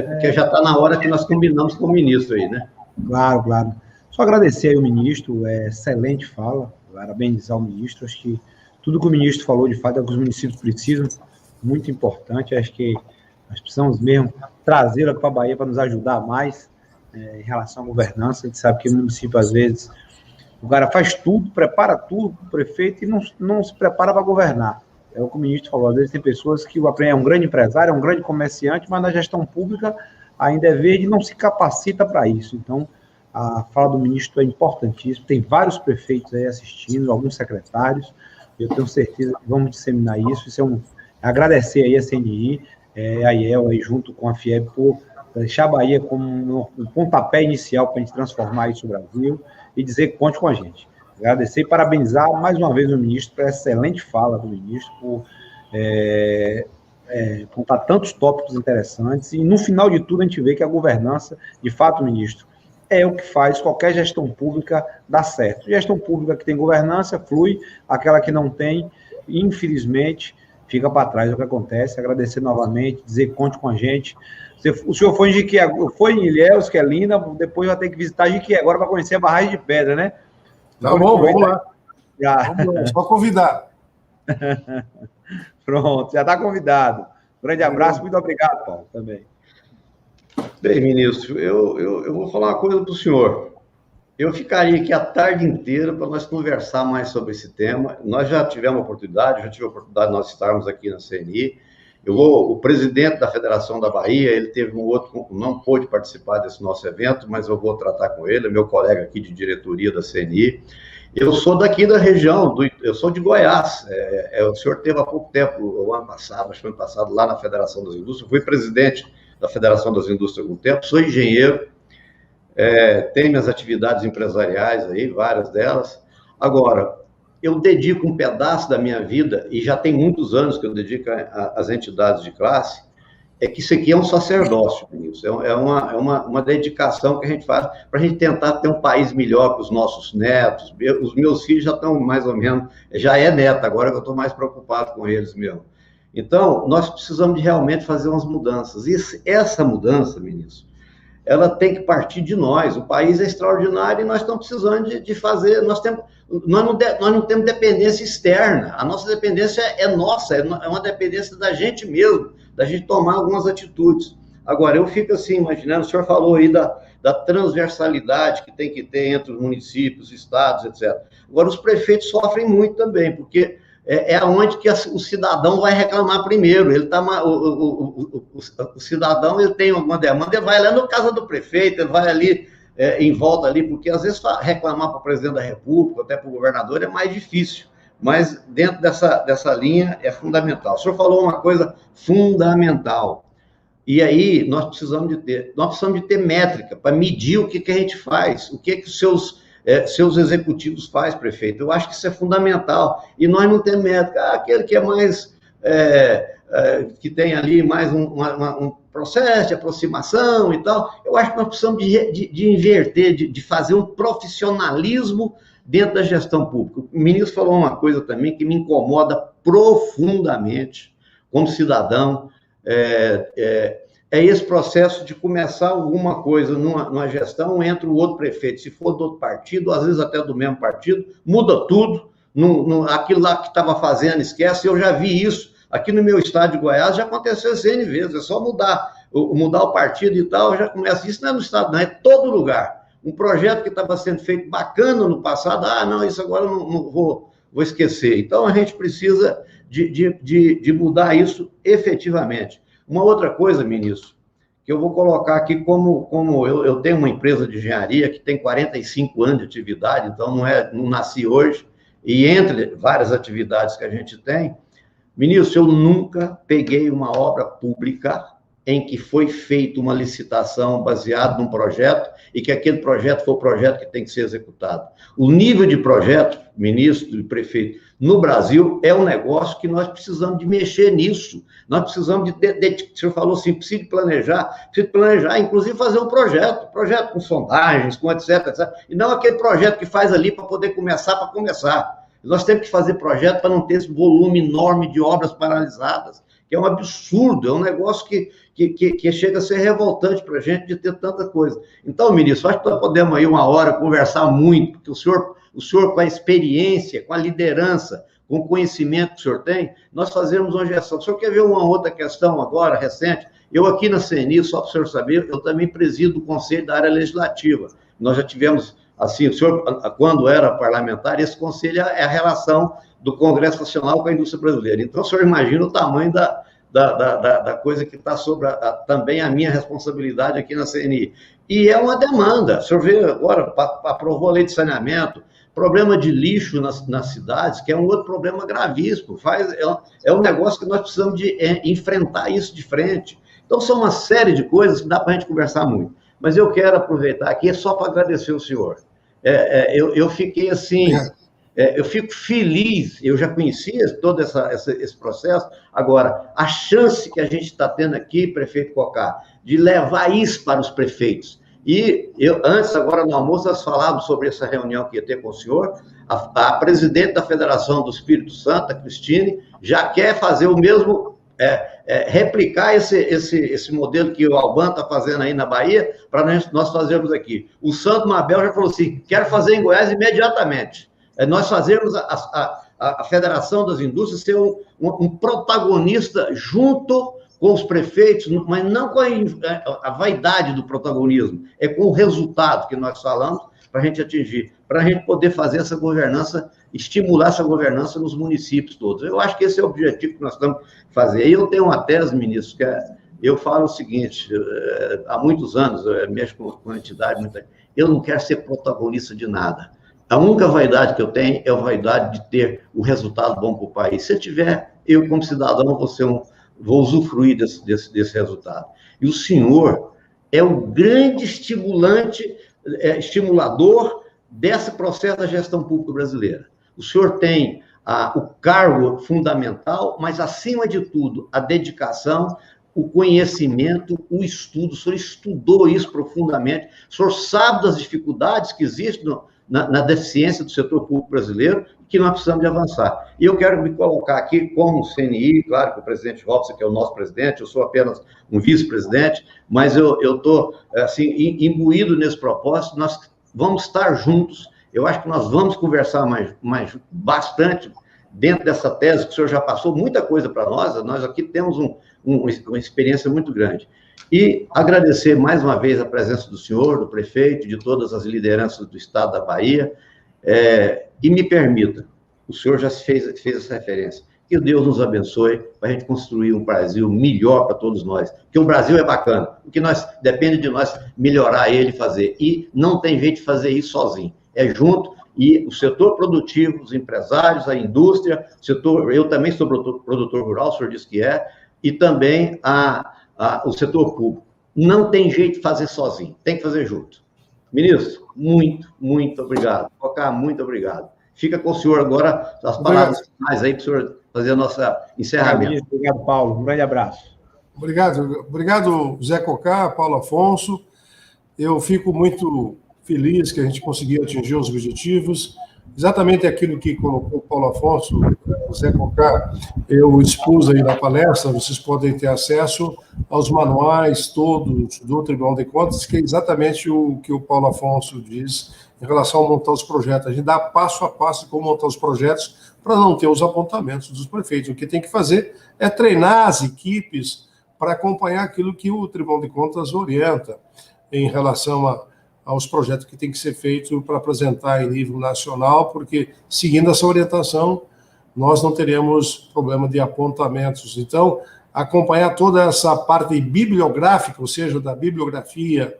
Porque já está na hora que nós combinamos com o ministro aí, né? Claro, claro. Só agradecer aí o ministro, excelente fala, parabenizar o ministro, acho que tudo que o ministro falou, de fato, é o que os municípios precisam, muito importante, acho que nós precisamos mesmo trazê-lo aqui para a Bahia para nos ajudar mais em relação à governança. A gente sabe que o município, às vezes, o cara faz tudo, prepara tudo para o prefeito e não se prepara para governar. É o que o ministro falou, às vezes tem pessoas que é um grande empresário, é um grande comerciante, mas na gestão pública ainda é verde e não se capacita para isso. Então, a fala do ministro é importantíssima, tem vários prefeitos aí assistindo, alguns secretários, eu tenho certeza que vamos disseminar isso, agradecer aí a CNI, a IEL aí junto com a FIEB por deixar a Bahia como um pontapé inicial para a gente transformar isso no Brasil e dizer que conte com a gente. Agradecer e parabenizar mais uma vez o ministro pela excelente fala do ministro, por contar tantos tópicos interessantes, e no final de tudo a gente vê que a governança, de fato, ministro, é o que faz qualquer gestão pública dar certo. Gestão pública que tem governança flui, aquela que não tem, infelizmente, fica para trás. É o que acontece. Agradecer novamente, dizer que conte com a gente. O senhor foi em Jiquié, foi em Ilhéus, que é linda, depois vai ter que visitar Jiquié agora para conhecer a Barragem de Pedra, né? Tá bom, vamos lá. Só convidar. Pronto, já está convidado. Grande abraço, muito obrigado, Paulo, também. Bem, ministro, eu vou falar uma coisa para o senhor. Eu ficaria aqui a tarde inteira para nós conversar mais sobre esse tema. Nós já tivemos oportunidade, de nós estarmos aqui na CNI. O presidente da Federação da Bahia, ele teve não pôde participar desse nosso evento, mas eu vou tratar com ele, meu colega aqui de diretoria da CNI. Eu sou daqui da região, eu sou de Goiás. O senhor teve há pouco tempo, o ano passado, acho que o ano passado, lá na Federação das Indústrias, fui presidente da Federação das Indústrias há algum tempo, sou engenheiro, tenho minhas atividades empresariais aí, várias delas. Agora, eu dedico um pedaço da minha vida, e já tem muitos anos que eu dedico às entidades de classe, que isso aqui é um sacerdócio, ministro, é uma dedicação que a gente faz para a gente tentar ter um país melhor para os nossos netos. Os meus filhos já estão mais ou menos, já é neto, agora que eu estou mais preocupado com eles mesmo. Então, nós precisamos de realmente fazer umas mudanças. E essa mudança, ministro, ela tem que partir de nós. O país é extraordinário e nós estamos precisando de fazer. Nós não temos dependência externa. A nossa dependência é nossa, é uma dependência da gente mesmo, da gente tomar algumas atitudes. Agora, eu fico assim, imaginando, o senhor falou aí da transversalidade que tem que ter entre os municípios, estados, etc. Agora, os prefeitos sofrem muito também, porque é onde que o cidadão vai reclamar primeiro. O cidadão, ele tem alguma demanda, ele vai lá na casa do prefeito, ele vai ali, em volta ali, porque às vezes reclamar para o presidente da República, até para o governador, é mais difícil. Mas dentro dessa linha é fundamental. O senhor falou uma coisa fundamental. E aí nós precisamos de ter métrica para medir o que a gente faz, o que os seus executivos fazem, prefeito. Eu acho que isso é fundamental. E nós não temos métrica. Aquele que é mais, que tem ali mais um processo de aproximação e tal, eu acho que nós precisamos de inverter, de fazer um profissionalismo dentro da gestão pública. O ministro falou uma coisa também que me incomoda profundamente, como cidadão, é esse processo de começar alguma coisa numa gestão, entra o outro prefeito, se for do outro partido, às vezes até do mesmo partido, muda tudo, aquilo lá que estava fazendo, esquece. Eu já vi isso, aqui no meu estado de Goiás já aconteceu N vezes, é só mudar o partido e tal, já começa. Isso não é no estado, não, é todo lugar. Um projeto que estava sendo feito bacana no passado, não, isso agora eu não vou esquecer. Então, a gente precisa de mudar isso efetivamente. Uma outra coisa, ministro, que eu vou colocar aqui como eu tenho uma empresa de engenharia que tem 45 anos de atividade, então não nasci hoje, e entre várias atividades que a gente tem, ministro, eu nunca peguei uma obra pública em que foi feita uma licitação baseada num projeto e que aquele projeto foi o projeto que tem que ser executado. O nível de projeto, ministro e prefeito, no Brasil é um negócio que nós precisamos de mexer nisso. Nós precisamos o senhor falou assim, precisa planejar, inclusive fazer um projeto com sondagens, com etc. E não aquele projeto que faz ali para poder começar. Nós temos que fazer projeto para não ter esse volume enorme de obras paralisadas que é um absurdo, é um negócio que chega a ser revoltante para a gente de ter tanta coisa. Então, ministro, acho que nós podemos aí uma hora conversar muito, porque o senhor com a experiência, com a liderança, com o conhecimento que o senhor tem, nós fazemos uma gestão. O senhor quer ver uma outra questão agora, recente? Eu aqui na CNI, só para o senhor saber, eu também presido o Conselho da área legislativa. Nós já tivemos, assim, o senhor, quando era parlamentar, esse conselho é a relação do Congresso Nacional com a indústria brasileira. Então, o senhor imagina o tamanho da coisa que está sobre também a minha responsabilidade aqui na CNI. E é uma demanda. O senhor vê agora, aprovou a lei de saneamento, problema de lixo nas cidades, que é um outro problema gravíssimo. É um negócio que nós precisamos de enfrentar isso de frente. Então, são uma série de coisas que dá para a gente conversar muito. Mas eu quero aproveitar aqui só para agradecer o senhor. Eu fiquei assim... eu fico feliz, eu já conhecia todo esse processo, agora, a chance que a gente está tendo aqui, prefeito Cocá, de levar isso para os prefeitos. E antes, agora no almoço, nós falávamos sobre essa reunião que ia ter com o senhor, a presidente da Federação do Espírito Santo, a Cristine, já quer fazer o mesmo, replicar esse modelo que o Alban está fazendo aí na Bahia, para nós fazermos aqui. O Santo Mabel já falou assim, quero fazer em Goiás imediatamente. Nós fazermos a Federação das Indústrias ser um protagonista junto com os prefeitos, mas não com a vaidade do protagonismo, é com o resultado que nós falamos para a gente atingir, para a gente poder fazer essa governança, estimular essa governança nos municípios todos. Eu acho que esse é o objetivo que nós estamos fazendo. E eu tenho uma tese, ministro, que eu falo o seguinte, há muitos anos, eu mexo com a entidade, eu não quero ser protagonista de nada. A única vaidade que eu tenho é a vaidade de ter o resultado bom para o país. Se eu tiver, eu como cidadão vou usufruir desse resultado. E o senhor é o grande estimulador desse processo da gestão pública brasileira. O senhor tem o cargo fundamental, mas, acima de tudo, a dedicação, o conhecimento, o estudo. O senhor estudou isso profundamente. O senhor sabe das dificuldades que existem na deficiência do setor público brasileiro, que nós precisamos de avançar. E eu quero me colocar aqui como CNI, claro que o presidente Robson, que é o nosso presidente, eu sou apenas um vice-presidente, mas eu estou, assim, imbuído nesse propósito, nós vamos estar juntos, eu acho que nós vamos conversar mais bastante dentro dessa tese, que o senhor já passou muita coisa para nós aqui temos uma experiência muito grande. E agradecer mais uma vez a presença do senhor, do prefeito, de todas as lideranças do estado da Bahia, e me permita, o senhor já fez essa referência, que Deus nos abençoe para a gente construir um Brasil melhor para todos nós, porque o Brasil é bacana, o que depende de nós melhorar ele e fazer, e não tem jeito de fazer isso sozinho, é junto, e o setor produtivo, os empresários, a indústria, eu também sou produtor rural, o senhor disse que e também o setor público. Não tem jeito de fazer sozinho, tem que fazer junto. Ministro, muito, muito obrigado. Cocá, muito obrigado. Fica com o senhor agora, as palavras finais aí para o senhor fazer o nosso encerramento. Obrigado, Paulo. Um grande abraço. Obrigado, Zé Cocá, Paulo Afonso. Eu fico muito feliz que a gente conseguiu atingir os objetivos. Exatamente aquilo que colocou o Paulo Afonso, o Zé Cocá, eu expus aí na palestra, vocês podem ter acesso aos manuais todos do Tribunal de Contas, que é exatamente o que o Paulo Afonso diz em relação a montar os projetos. A gente dá passo a passo de como montar os projetos para não ter os apontamentos dos prefeitos. O que tem que fazer é treinar as equipes para acompanhar aquilo que o Tribunal de Contas orienta em relação aos projetos que tem que ser feito para apresentar em nível nacional, porque, seguindo essa orientação, nós não teremos problema de apontamentos. Então, acompanhar toda essa parte bibliográfica, ou seja, da bibliografia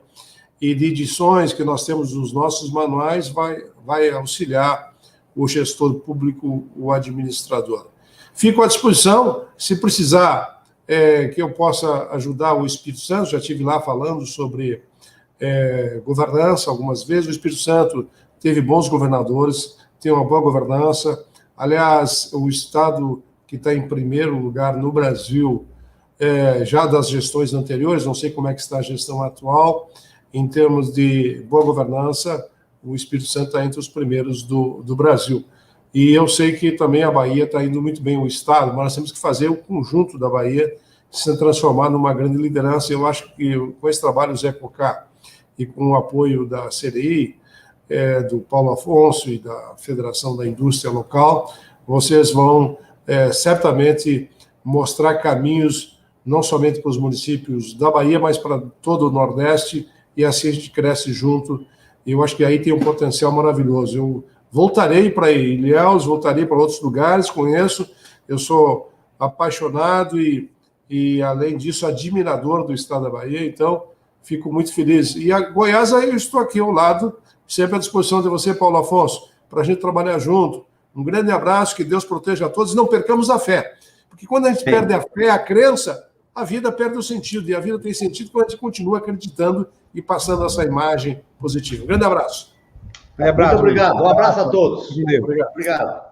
e de edições que nós temos nos nossos manuais, vai auxiliar o gestor público, o administrador. Fico à disposição, se precisar que eu possa ajudar o Espírito Santo, já estive lá falando sobre governança algumas vezes. O Espírito Santo teve bons governadores, tem uma boa governança. Aliás, o estado que está em primeiro lugar no Brasil, já das gestões anteriores, não sei como é que está a gestão atual, em termos de boa governança, o Espírito Santo está entre os primeiros do Brasil. E eu sei que também a Bahia está indo muito bem, o Estado, mas nós temos que fazer o conjunto da Bahia se transformar numa grande liderança. Eu acho que com esse trabalho do Zé Cocá e com o apoio da CDI, do Paulo Afonso e da Federação da Indústria Local, vocês vão certamente mostrar caminhos não somente para os municípios da Bahia, mas para todo o Nordeste, e assim a gente cresce junto. E eu acho que aí tem um potencial maravilhoso. Eu voltarei para Ilhéus, voltarei para outros lugares, conheço, eu sou apaixonado e além disso, admirador do Estado da Bahia, então fico muito feliz. E a Goiás, aí eu estou aqui ao lado, sempre à disposição de você, Paulo Afonso, para a gente trabalhar junto. Um grande abraço, que Deus proteja a todos, e não percamos a fé. Porque quando a gente perde a fé, a crença, a vida perde o sentido, e a vida tem sentido quando a gente continua acreditando e passando essa imagem positiva. Um grande abraço. Muito obrigado. Um abraço a todos. Obrigado. Obrigado.